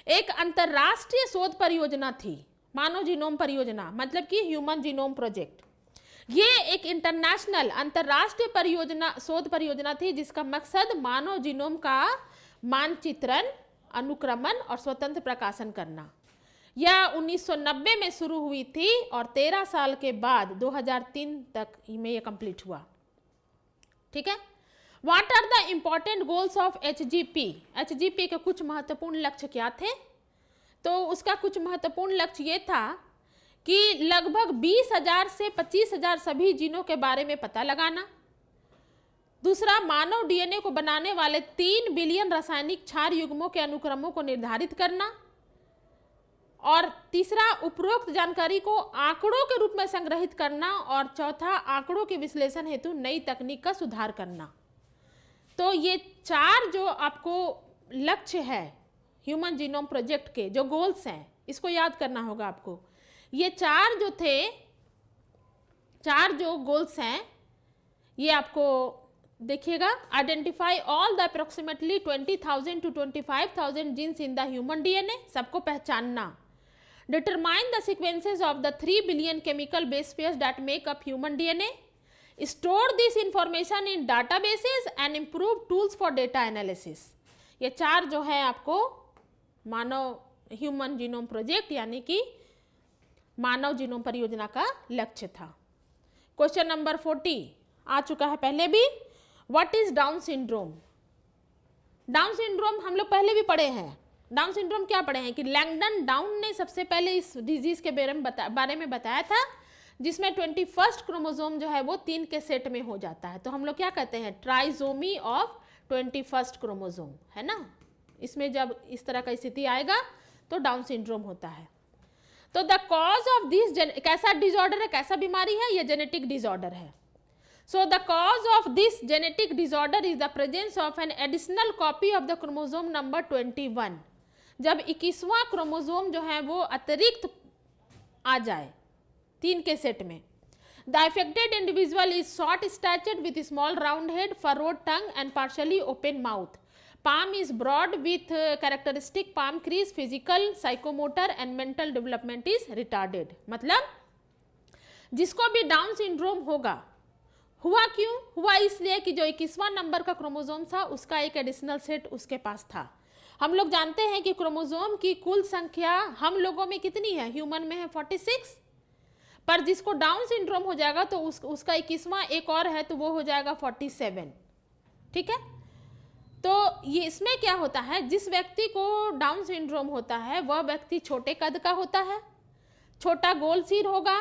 एक अंतरराष्ट्रीय शोध परियोजना थी। मानव जीनोम परियोजना मतलब कि ह्यूमन जीनोम प्रोजेक्ट, ये एक इंटरनेशनल अंतरराष्ट्रीय परियोजना, शोध परियोजना थी जिसका मकसद मानव जीनोम का मानचित्रण, अनुक्रमण और स्वतंत्र प्रकाशन करना। यह 1990 में शुरू हुई थी और 13 साल के बाद 2003 तक में यह कंप्लीट हुआ। ठीक है। What are the important goals of HGP? HGP के कुछ महत्वपूर्ण लक्ष्य क्या थे? तो उसका कुछ महत्वपूर्ण लक्ष्य ये था कि लगभग 20,000 से 25,000 सभी जीनों के बारे में पता लगाना। दूसरा, मानव डीएनए को बनाने वाले 3 बिलियन रासायनिक क्षार युग्मों के अनुक्रमों को निर्धारित करना। और तीसरा, उपरोक्त जानकारी को आंकड़ों के रूप में संग्रहित करना। और चौथा, आंकड़ों के विश्लेषण हेतु नई तकनीक का सुधार करना। तो ये 4 जो आपको लक्ष्य है ह्यूमन जीनोम प्रोजेक्ट के, जो गोल्स हैं, इसको याद करना होगा आपको। ये 4 जो थे, 4 जो गोल्स हैं, ये आपको देखिएगा। Identify all the approximately 20,000 to 25,000 genes in the human DNA, सबको पहचानना। Determine the sequences of the 3 billion chemical base pairs that make up human DNA. Store this information in databases and improve tools for data analysis. ये 4 जो है आपको मानव ह्यूमन जीनोम प्रोजेक्ट यानी कि मानव जीनोम परियोजना का लक्ष्य था। क्वेश्चन नंबर 40 आ चुका है पहले भी। What is down syndrome? Down syndrome हम लोग पहले भी पढ़े हैं। डाउन सिंड्रोम क्या पढ़े हैं कि लैंगडन डाउन ने सबसे पहले इस डिजीज के बारे में बताया था, जिसमें 21st क्रोमोसोम जो है वो 3 के सेट में हो जाता है। तो हम लोग क्या कहते हैं? ट्राइजोमी ऑफ 21st क्रोमोसोम, है ना। इसमें जब इस तरह का स्थिति आएगा तो डाउन सिंड्रोम होता है। तो द कॉज ऑफ दिस, कैसा डिसऑर्डर है, कैसा बीमारी है? ये जेनेटिक डिसऑर्डर है। So the cause of this genetic disorder is the presence of an additional copy of the chromosome number 21। जब 21वां क्रोमोसोम जो है वो अतिरिक्त आ जाए 3 के सेट में। The affected individual is short statured with small round head, furrowed tongue and partially open mouth. Palm is broad with characteristic palm crease, physical, psychomotor and mental development is retarded। मतलब जिसको भी डाउन सिंड्रोम होगा, हुआ क्यों? हुआ इसलिए कि जो 21वां नंबर का क्रोमोसोम था उसका एक एडिशनल सेट उसके पास था। हम लोग जानते हैं कि क्रोमोसोम की कुल संख्या हम लोगों में कितनी है? ह्यूमन में है 46, पर जिसको डाउन सिंड्रोम हो जाएगा तो उसका 21वां एक और है तो वो हो जाएगा 47। ठीक है। तो ये इसमें क्या होता है, जिस व्यक्ति को डाउन सिंड्रोम होता है वह व्यक्ति छोटे कद का होता है, छोटा गोल सिर होगा,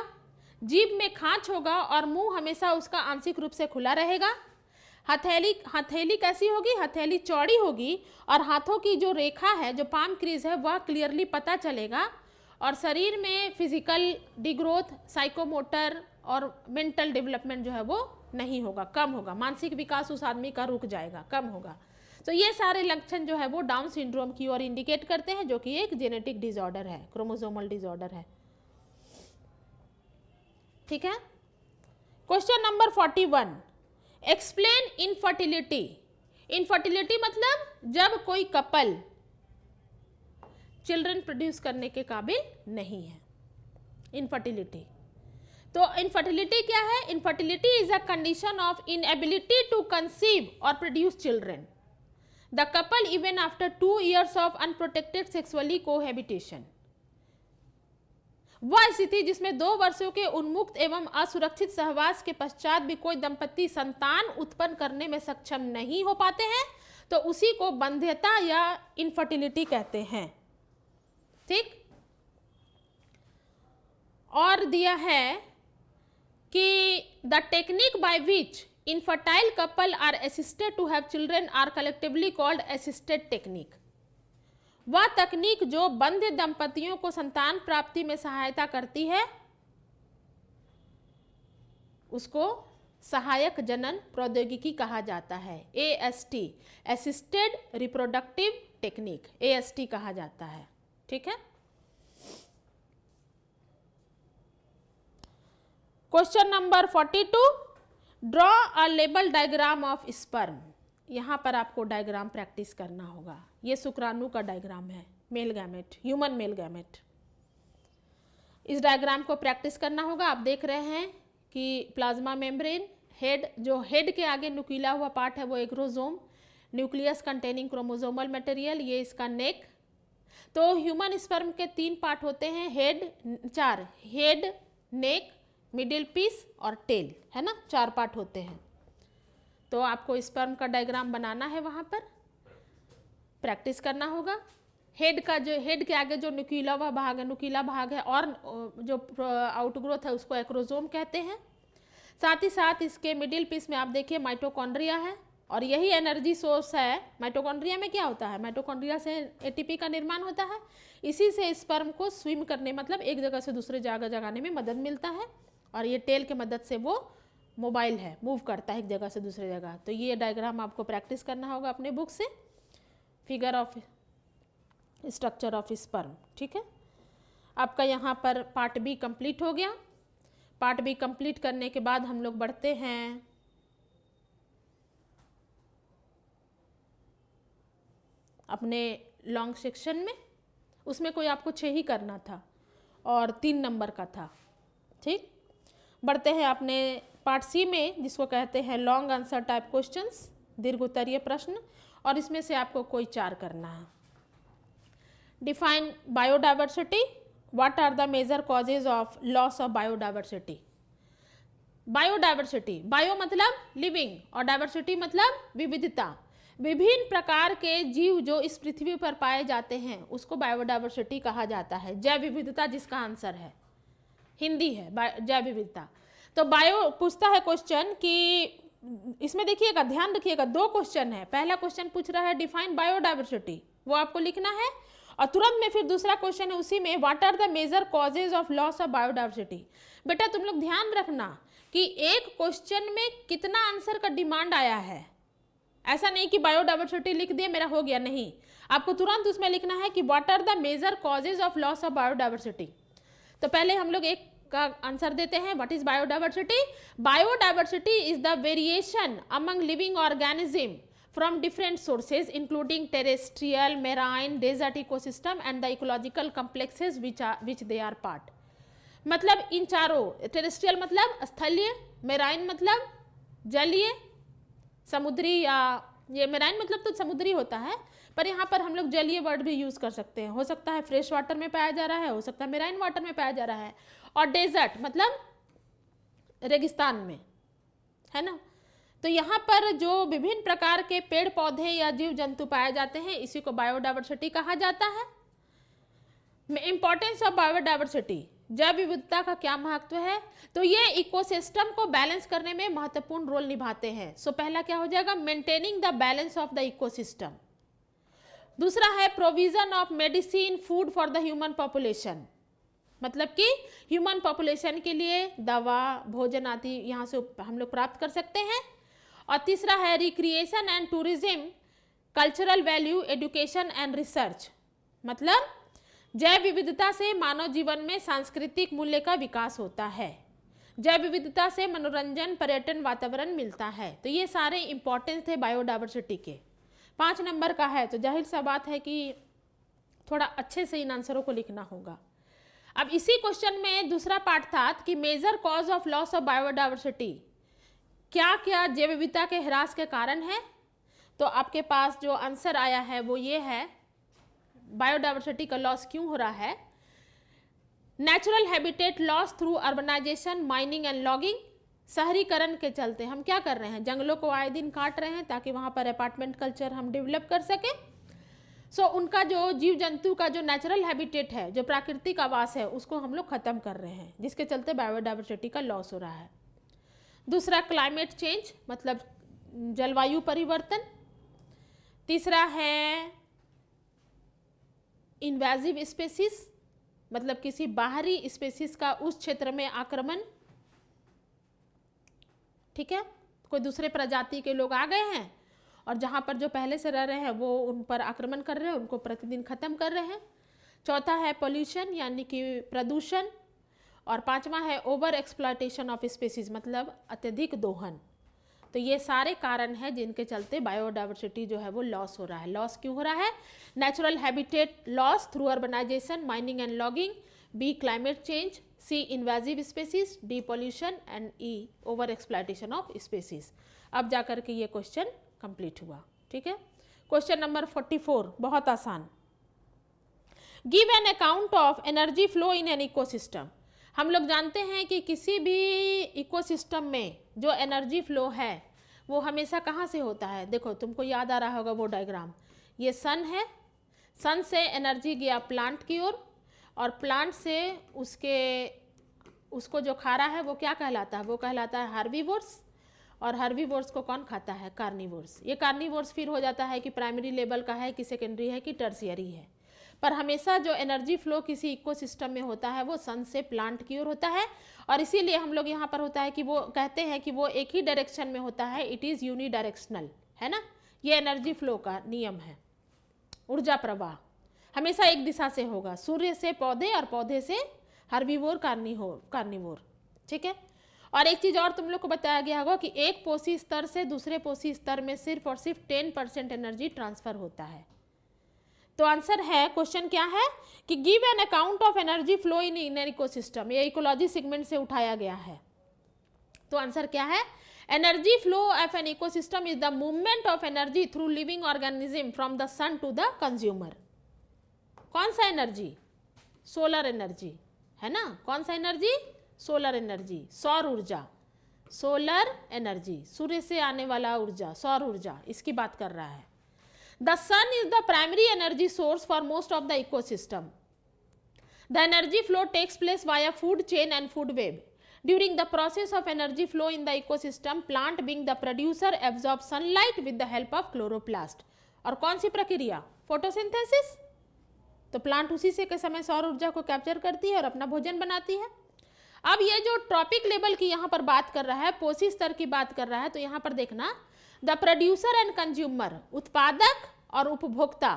जीभ में खांच होगा और मुंह हमेशा उसका आंशिक रूप से खुला रहेगा। हथेली कैसी होगी? हथेली चौड़ी होगी और हाथों की जो रेखा है, जो पाम क्रीज है, वह क्लियरली पता चलेगा। और शरीर में फिजिकल डिग्रोथ, साइकोमोटर और मेंटल डेवलपमेंट जो है वो नहीं होगा, कम होगा। मानसिक विकास उस आदमी का रुक जाएगा, कम होगा। तो ये सारे लक्षण जो है वो डाउन सिंड्रोम की ओर इंडिकेट करते हैं, जो कि एक जेनेटिक डिसऑर्डर है, क्रोमोसोमल डिसऑर्डर है। ठीक है। Question number 41, explain infertility. Infertility मतलब जब कोई कपल चिल्ड्रन प्रोड्यूस करने के काबिल नहीं है, इनफर्टिलिटी। तो इनफर्टिलिटी क्या है? Infertility is a condition of inability to conceive और produce children the couple even after 2 years of unprotected sexually cohabitation. वह स्थिति जिसमें 2 वर्षों के उन्मुक्त एवं असुरक्षित सहवास के पश्चात भी कोई दंपति संतान उत्पन्न करने में सक्षम नहीं हो पाते हैं, तो उसी को बंध्यता या इनफर्टिलिटी कहते हैं। ठीक। और दिया है कि the technique by which infertile couple are assisted to have children are collectively called assisted technique। वह तकनीक जो बंध्य दंपतियों को संतान प्राप्ति में सहायता करती है उसको सहायक जनन प्रौद्योगिकी कहा जाता है। AST, assisted reproductive technique, AST कहा जाता है। ठीक है। Question number 42, draw a label diagram of sperm. यहाँ पर आपको डायग्राम प्रैक्टिस करना होगा। ये शुक्राणु का डायग्राम है, male gamete, human male gamete. इस डायग्राम को प्रैक्टिस करना होगा। आप देख रहे हैं कि प्लाज्मा मेम्ब्रेन, हेड, जो हेड के आगे नुकीला हुआ पार्ट है वो एग्रोजोम, न्यूक्लियस कंटेनिंग क्रोमोसोमल मटेरियल, ये इसका नेक। तो ह्यूमन स्पर्म के 3 पार्ट होते हैं, हेड, नेक, मिडिल पीस और टेल, है ना, 4 पार्ट होते हैं। तो आपको स्पर्म का डायग्राम बनाना है, वहाँ पर प्रैक्टिस करना होगा। हेड के आगे जो नुकीला भाग है और जो आउटग्रोथ है उसको एक्रोजोम कहते हैं। साथ ही साथ इसके मिडिल पीस में आप देखिए माइटोकॉन्ड्रिया है और यही एनर्जी सोर्स है। माइटोकॉन्ड्रिया में क्या होता है, माइटोकॉन्ड्रिया से ATP का निर्माण होता है। इसी से स्पर्म को स्विम करने, मतलब एक जगह से दूसरे जगह जाने में मदद मिलता है। और ये टेल के मदद से वो मोबाइल है, मूव करता है एक जगह से दूसरे जगह। तो ये डायग्राम आपको प्रैक्टिस करना होगा अपने बुक से, figure of structure of sperm. ठीक है। आपका यहाँ पर पार्ट बी कंप्लीट हो गया। पार्ट बी कंप्लीट करने के बाद हम लोग बढ़ते हैं अपने लॉन्ग सेक्शन में। उसमें कोई आपको 6 ही करना था और 3 नंबर का था। ठीक, बढ़ते हैं अपने पार्ट सी में, जिसको कहते हैं लॉन्ग आंसर टाइप क्वेश्चंस, दीर्घ उत्तरीय प्रश्न। और इसमें से आपको कोई 4 करना है। Define biodiversity, what are the major causes of loss of biodiversity. Biodiversity, bio मतलब लिविंग और डाइवर्सिटी मतलब विविधता। विभिन्न प्रकार के जीव जो इस पृथ्वी पर पाए जाते हैं उसको बायोडाइवर्सिटी कहा जाता है। जैव विविधता जिसका आंसर है, हिंदी है जैव विविधता। तो बायो पूछता है क्वेश्चन कि इसमें देखिएगा, ध्यान रखिएगा, 2 क्वेश्चन है। पहला क्वेश्चन पूछ रहा है डिफाइन बायोडाइवर्सिटी, वो आपको लिखना है। और तुरंत में फिर दूसरा क्वेश्चन है उसी में, what are the major causes of loss of biodiversity. बेटा तुम लोग ध्यान रखना कि एक क्वेश्चन में कितना आंसर का डिमांड आया है। ऐसा नहीं कि बायोडाइवर्सिटी लिख दिए मेरा हो गया, नहीं, आपको तुरंत उसमें लिखना है कि what are the major causes of loss of biodiversity. तो पहले हम लोग एक का आंसर देते हैं, what is biodiversity. Biodiversity is the variation among living organism from different sources including terrestrial, marine, desert ecosystem and the ecological complexes which they are part। मतलब इन चारों, टेरेस्ट्रियल मतलब स्थलीय, मेराइन मतलब जलीय समुद्री, या ये मेराइन मतलब तो समुद्री होता है, पर यहाँ पर हम लोग जलीय वर्ड भी यूज कर सकते हैं। हो सकता है फ्रेश वाटर में पाया जा रहा है, हो सकता है मेराइन वाटर में पाया जा रहा है। और डेजर्ट मतलब रेगिस्तान में, है ना। तो यहाँ पर जो विभिन्न प्रकार के पेड़ पौधे या जीव जंतु पाए जाते हैं इसी को बायोडाइवर्सिटी कहा जाता है। इंपॉर्टेंस ऑफ बायोडाइवर्सिटी, जैव विविधता का क्या महत्व है, तो ये इकोसिस्टम को बैलेंस करने में महत्वपूर्ण रोल निभाते हैं। सो पहला क्या हो जाएगा, maintaining the balance of the ecosystem. दूसरा है provision of medicine food for the human population, मतलब कि ह्यूमन पॉपुलेशन के लिए दवा भोजन आदि यहाँ से हम लोग प्राप्त कर सकते हैं। और तीसरा है recreation and tourism, cultural value, education and research, मतलब जैव विविधता से मानव जीवन में सांस्कृतिक मूल्य का विकास होता है। जैव विविधता से मनोरंजन, पर्यटन, वातावरण मिलता है। तो ये सारे इंपॉर्टेंस थे बायोडाइवर्सिटी के। 5 नंबर का है तो जाहिर सा बात है कि थोड़ा अच्छे से इन आंसरों को लिखना होगा। अब इसी क्वेश्चन में दूसरा पार्ट था कि major cause of loss of biodiversity, क्या क्या जैव विविधता के ह्रास के कारण है। तो आपके पास जो आंसर आया है वो ये है, बायोडाइवर्सिटी का लॉस क्यों हो रहा है। Natural habitat loss through urbanisation, mining and logging. शहरीकरण के चलते हम क्या कर रहे हैं, जंगलों को आए दिन काट रहे हैं ताकि वहाँ पर अपार्टमेंट कल्चर हम डेवलप कर सकें। सो उनका जो जीव जंतु का जो नेचुरल हैबिटेट है, जो प्राकृतिक आवास है, उसको हम लोग ख़त्म कर रहे हैं, जिसके चलते बायोडाइवर्सिटी का लॉस हो रहा है। दूसरा क्लाइमेट चेंज मतलब जलवायु परिवर्तन। तीसरा है इन्वेजिव स्पेसीज, मतलब किसी बाहरी स्पेसीज का उस क्षेत्र में आक्रमण, ठीक है, कोई दूसरे प्रजाति के लोग आ गए हैं और जहाँ पर जो पहले से रह रहे हैं वो उन पर आक्रमण कर रहे हैं, उनको प्रतिदिन खत्म कर रहे हैं। चौथा है पोल्यूशन यानी कि प्रदूषण, और पांचवा है ओवर एक्सप्लॉयटेशन ऑफ स्पीसीज, मतलब अत्यधिक दोहन। तो ये सारे कारण हैं जिनके चलते बायोडाइवर्सिटी जो है वो लॉस हो रहा है। लॉस क्यों हो रहा है? Natural habitat loss through urbanisation, mining and logging, b climate change, c invasive species, d pollution and e over exploitation of species. अब जाकर के ये क्वेश्चन कंप्लीट हुआ, ठीक है। क्वेश्चन नंबर 44 बहुत आसान। Give an account of energy flow in an ecosystem. हम लोग जानते हैं कि किसी भी इकोसिस्टम में जो एनर्जी फ्लो है वो हमेशा कहाँ से होता है। देखो तुमको याद आ रहा होगा वो डायग्राम, ये सन है, सन से एनर्जी गया प्लांट की ओर, और प्लांट से उसको जो खा रहा है वो क्या कहलाता है? वो कहलाता है हार्बीवोर्स, और हार्बीवोर्स को कौन खाता है? कार्निवोर्स। ये कार्निवोर्स फिर हो जाता है कि प्राइमरी लेवल का है कि सेकेंडरी है कि टर्शियरी है। पर हमेशा जो एनर्जी फ्लो किसी इकोसिस्टम में होता है वो सन से प्लांट की ओर होता है, और इसीलिए हम लोग यहाँ पर होता है कि वो कहते हैं कि वो एक ही डायरेक्शन में होता है, इट इज़ यूनिडायरेक्शनल, है ना। ये एनर्जी फ्लो का नियम है। ऊर्जा प्रवाह हमेशा एक दिशा से होगा, सूर्य से पौधे और पौधे से हार्बीवोर कार्निवोर, ठीक है। और एक चीज़ और तुम लोग को बताया गया होगा कि एक पोषी स्तर से दूसरे पोषी स्तर में सिर्फ और सिर्फ 10% एनर्जी ट्रांसफर होता है। तो आंसर है, क्वेश्चन क्या है कि give an account of energy flow in an ecosystem. ये इकोलॉजी सेगमेंट से उठाया गया है। तो आंसर क्या है? Energy flow of an ecosystem is the movement of energy through living organism from the sun to the consumer. कौन सा एनर्जी? सोलर एनर्जी, है ना। कौन सा एनर्जी? सोलर एनर्जी, सौर ऊर्जा। सोलर एनर्जी, सूर्य से आने वाला ऊर्जा, सौर ऊर्जा, इसकी बात कर रहा है। The sun is the primary energy source for most of the ecosystem. The energy flow takes place via food chain and food web. During the process of energy flow in the ecosystem, plant being the producer absorbs sunlight with the help of chloroplast. और कौन सी प्रक्रिया? फोटोसिंथेसिस। तो प्लांट उसी से के समय सौर ऊर्जा को कैप्चर करती है और अपना भोजन बनाती है। अब ये जो ट्रॉपिक लेवल की यहाँ पर बात कर रहा है, पोषी स्तर की बात कर रहा है, तो यहाँ पर देखना, द प्रोड्यूसर एंड कंज्यूमर, उत्पादक और उपभोक्ता।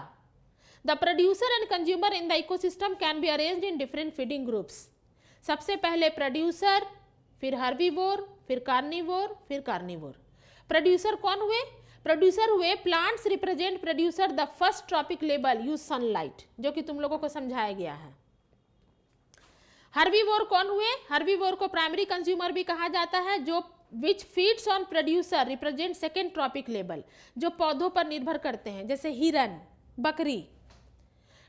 The producer and consumer in the ecosystem can be arranged in different feeding groups. सबसे पहले प्रोड्यूसर, फिर हार्बीवोर, फिर कार्निवोर, फिर कार्निवोर। प्रोड्यूसर कौन हुए? प्रोड्यूसर हुए plants represent producer the first trophic level use sunlight, जो कि तुम लोगों को समझाया गया है। हार्बीवोर कौन हुए? हार्बीवोर को प्राइमरी कंज्यूमर भी कहा जाता है, जो which feeds on producer represent second trophic level, जो पौधों पर निर्भर करते हैं, जैसे हिरन, बकरी।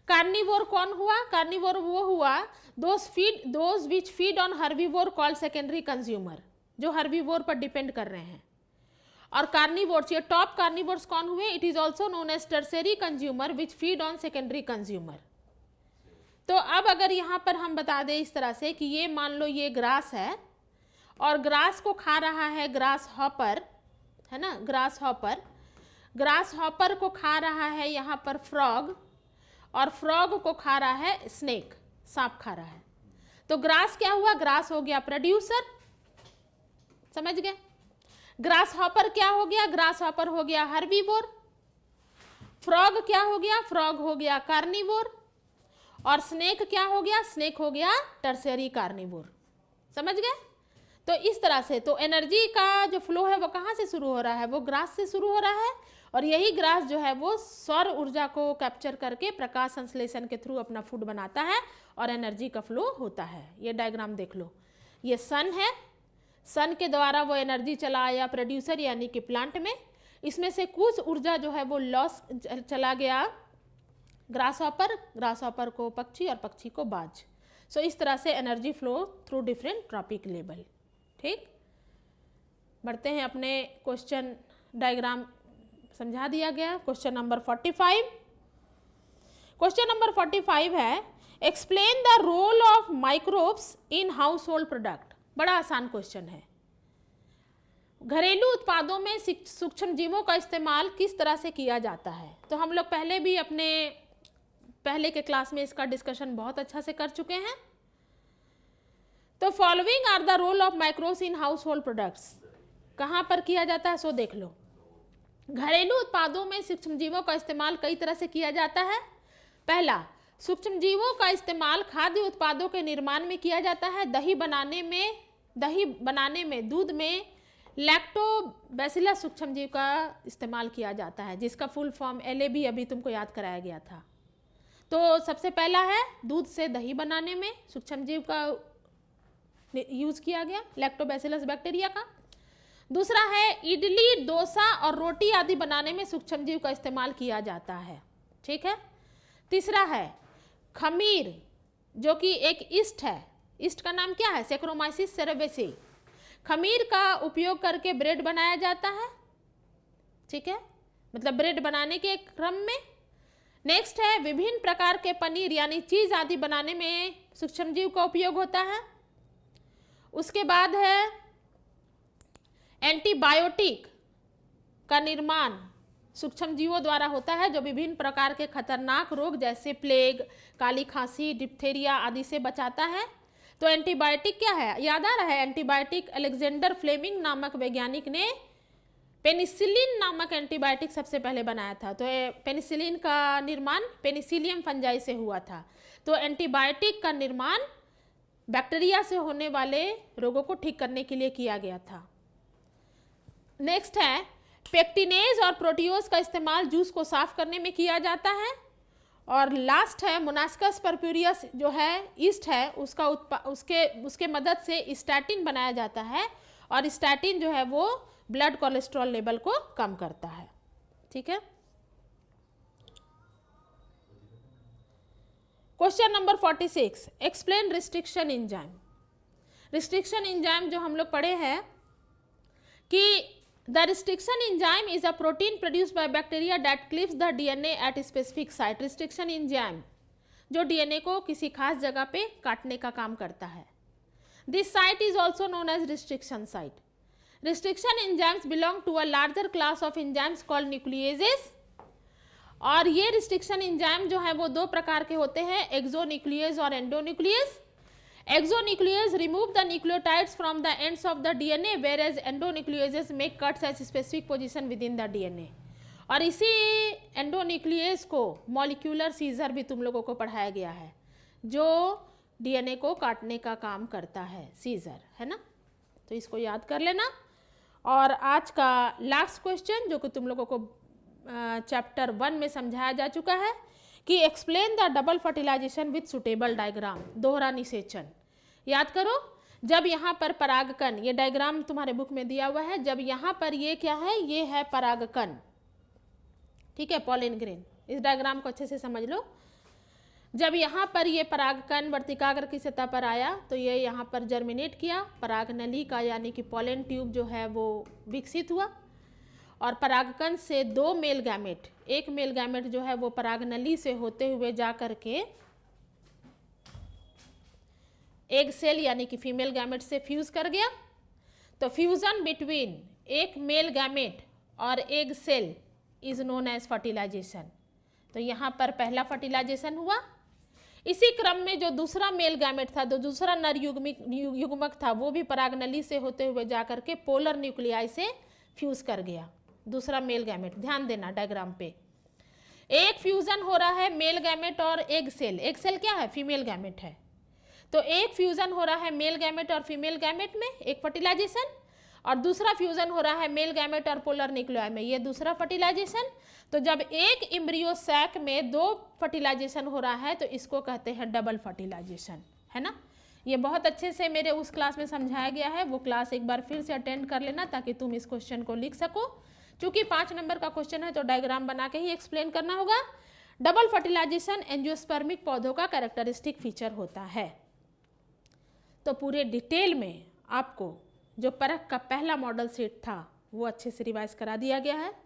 कार्निवोर कौन हुआ? कार्निवोर वो हुआ those which feed on herbivore called secondary consumer, जो हर्बीवोर पर डिपेंड कर रहे हैं। और कार्निवोर्स, ये टॉप कार्निवोर्स कौन हुए? It is also known as tertiary consumer which feed on secondary consumer. तो अब अगर यहाँ पर हम बता दें इस तरह से कि ये मान लो ये ग्रास है और ग्रास को खा रहा है ग्रास हॉपर, है ना, ग्रास हॉपर। ग्रास हॉपर को खा रहा है यहाँ पर फ्रॉग, और फ्रॉग को खा रहा है स्नेक, सांप खा रहा है। तो ग्रास क्या हुआ? ग्रास हो गया प्रोड्यूसर, समझ गए। ग्रास हॉपर क्या हो गया? ग्रास हॉपर हो गया हर्बीवोर। फ्रॉग क्या हो गया? फ्रॉग हो गया कार्निवोर। और स्नेक क्या हो गया? स्नेक हो गया टर्शियरी कार्निवोर, समझ गए। तो इस तरह से तो एनर्जी का जो फ्लो है वो कहाँ से शुरू हो रहा है? वो ग्रास से शुरू हो रहा है, और यही ग्रास जो है वो सौर ऊर्जा को कैप्चर करके प्रकाश संश्लेषण के थ्रू अपना फूड बनाता है और एनर्जी का फ्लो होता है। ये डायग्राम देख लो, ये सन है, सन के द्वारा वो एनर्जी चला आया प्रोड्यूसर यानी कि प्लांट में। इसमें से कुछ ऊर्जा जो है वो लॉस चला गया ग्रास हॉपर को पक्षी और पक्षी को बाज। सो इस तरह से energy flow through different trophic level. ठीक, बढ़ते हैं अपने क्वेश्चन डायग्राम समझा दिया गया। Question number 45। क्वेश्चन नंबर 45 है explain the role of microbes in household product. बड़ा आसान क्वेश्चन है। घरेलू उत्पादों में सूक्ष्म जीवों का इस्तेमाल किस तरह से किया जाता है? तो हम लोग पहले भी अपने पहले के क्लास में इसका डिस्कशन बहुत अच्छा से कर चुके हैं। तो following are the role of microbes in household products, कहाँ पर किया जाता है सो देख लो। घरेलू उत्पादों में सूक्ष्मजीवों का इस्तेमाल कई तरह से किया जाता है। पहला, सूक्ष्मजीवों का इस्तेमाल खाद्य उत्पादों के निर्माण में किया जाता है। दही बनाने में दूध में लैक्टोबैसिलस सूक्ष्मजीव का इस्तेमाल किया जाता है, जिसका फुल फॉर्म LAB अभी तुमको याद कराया गया था। तो सबसे पहला है दूध से दही बनाने में सूक्ष्मजीव का यूज किया गया, लैक्टोबैसिलस बैक्टीरिया का। दूसरा है इडली, डोसा और रोटी आदि बनाने में सूक्ष्मजीव का इस्तेमाल किया जाता है। ठीक है। तीसरा है खमीर, जो कि एक ईस्ट है। ईस्ट का नाम क्या है? सेक्रोमाइसिस सेरेबेसी। खमीर का उपयोग करके ब्रेड बनाया जाता है। ठीक है, मतलब ब्रेड बनाने के क्रम में। नेक्स्ट है विभिन्न प्रकार के पनीर यानी चीज आदि बनाने में सूक्ष्मजीव का उपयोग होता है। उसके बाद है एंटीबायोटिक का निर्माण सूक्ष्मजीवों द्वारा होता है, जो विभिन्न प्रकार के खतरनाक रोग जैसे प्लेग, काली खांसी, डिप्थेरिया आदि से बचाता है। तो एंटीबायोटिक क्या है? याद आ रहा है? एंटीबायोटिक अलेक्जेंडर फ्लेमिंग नामक वैज्ञानिक ने पेनिसिलिन नामक एंटीबायोटिक सबसे पहले बनाया था। तो पेनिसिलिन का निर्माण पेनिसिलियम फंजाई से हुआ था। तो एंटीबायोटिक का निर्माण बैक्टीरिया से होने वाले रोगों को ठीक करने के लिए किया गया था। नेक्स्ट है पेक्टिनेज और प्रोटियोज का इस्तेमाल जूस को साफ करने में किया जाता है। और लास्ट है मोनास्कस परप्यूरियस जो है ईस्ट है, उसके मदद से स्टैटिन बनाया जाता है, और स्टैटिन जो है वो ब्लड कोलेस्ट्रॉल लेवल को कम करता है। ठीक है। Question number 46, explain restriction enzyme. Restriction enzyme जो हम लोग पढ़े हैं कि the restriction enzyme is a protein produced by bacteria that clips the DNA at specific site. Restriction enzyme जो DNA को किसी खास जगह पे काटने का काम करता है। This site is also known as restriction site. Restriction enzymes belong to a larger class of enzymes called nucleases. और ये रिस्ट्रिक्शन एंजाइम जो है वो दो प्रकार के होते हैं, एक्सोन्यूक्लियस और endonuclease. Exonucleases remove the nucleotides from the ends of the DNA, whereas endonucleases make cuts at specific position within the DNA. और इसी एंडोन्यूक्लियस को मॉलिक्यूलर सीजर भी तुम लोगों को पढ़ाया गया है, जो DNA को काटने का काम करता है, सीजर, है ना। तो इसको याद कर लेना। और आज का लास्ट क्वेश्चन जो कि तुम लोगों को चैप्टर 1 में समझाया जा चुका है कि explain the double fertilisation with suitable diagram, दोहरा निषेचन। याद करो, जब यहाँ पर परागकण, ये डायग्राम तुम्हारे बुक में दिया हुआ है, जब यहाँ पर ये क्या है, ये है परागकण। ठीक है, पॉलिन ग्रेन। इस डायग्राम को अच्छे से समझ लो। जब यहाँ पर ये परागकण वर्तिकाग्र की सतह पर आया तो ये यहाँ पर जर्मिनेट किया, परागनली का यानी कि पॉलन ट्यूब जो है वो विकसित हुआ, और परागकण से दो मेल गैमेट, एक मेल गैमेट जो है वो परागनली से होते हुए जा करके एग सेल यानी कि फीमेल गैमेट से फ्यूज कर गया। तो फ्यूजन बिटवीन एक मेल गैमेट और egg cell is known as fertilisation. तो यहाँ पर पहला फर्टिलाइजेशन हुआ। इसी क्रम में जो दूसरा मेल गैमेट था, जो दूसरा नर युग्मक था, वो भी परागनली से होते हुए जा करके पोलर न्यूक्लियाई से फ्यूज कर गया, दूसरा मेल गैमेट। ध्यान देना डायग्राम पे, एक फ्यूजन हो रहा है मेल गैमेट और एग सेल। एग सेल क्या है? फीमेल गैमेट है। तो एक फ्यूजन हो रहा है मेल गैमेट और फीमेल गैमेट में, एक फर्टिलाइजेशन, और दूसरा फ्यूजन हो रहा है मेल गैमेट और पोलर न्यूक्लियाई में, ये दूसरा फर्टिलाइजेशन। तो जब एक एम्ब्रियो सैक में दो फर्टिलाइजेशन हो रहा है तो इसको कहते हैं डबल फर्टिलाइजेशन, है ना। ये बहुत अच्छे से मेरे उस क्लास में समझाया गया है, वो क्लास एक बार फिर से अटेंड कर लेना ताकि तुम इस क्वेश्चन को लिख सको। चूंकि 5 नंबर का क्वेश्चन है तो डायग्राम बना के ही एक्सप्लेन करना होगा। डबल फर्टिलाइजेशन एंजियोस्पर्मिक पौधों का कैरेक्टरिस्टिक फीचर होता है। तो पूरे डिटेल में आपको जो परख का पहला मॉडल सेट था वो अच्छे से रिवाइज करा दिया गया है।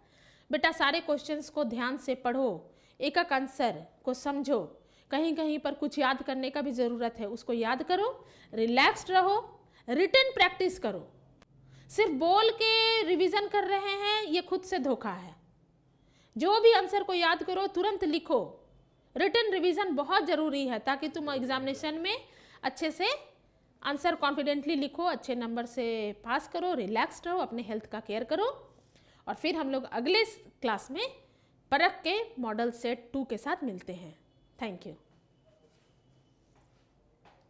बेटा सारे क्वेश्चंस को ध्यान से पढ़ो, एक एक आंसर को समझो, कहीं कहीं पर कुछ याद करने का भी ज़रूरत है, उसको याद करो, रिलैक्स्ड रहो, रिटन प्रैक्टिस करो। सिर्फ बोल के रिवीजन कर रहे हैं, ये खुद से धोखा है। जो भी आंसर को याद करो तुरंत लिखो, रिटन रिवीजन बहुत ज़रूरी है ताकि तुम एग्जामिनेशन में अच्छे से आंसर कॉन्फिडेंटली लिखो, अच्छे नंबर से पास करो, रिलैक्स्ड रहो, अपने हेल्थ का केयर करो। और फिर हम लोग अगले क्लास में परख के मॉडल सेट 2 के साथ मिलते हैं। Thank you.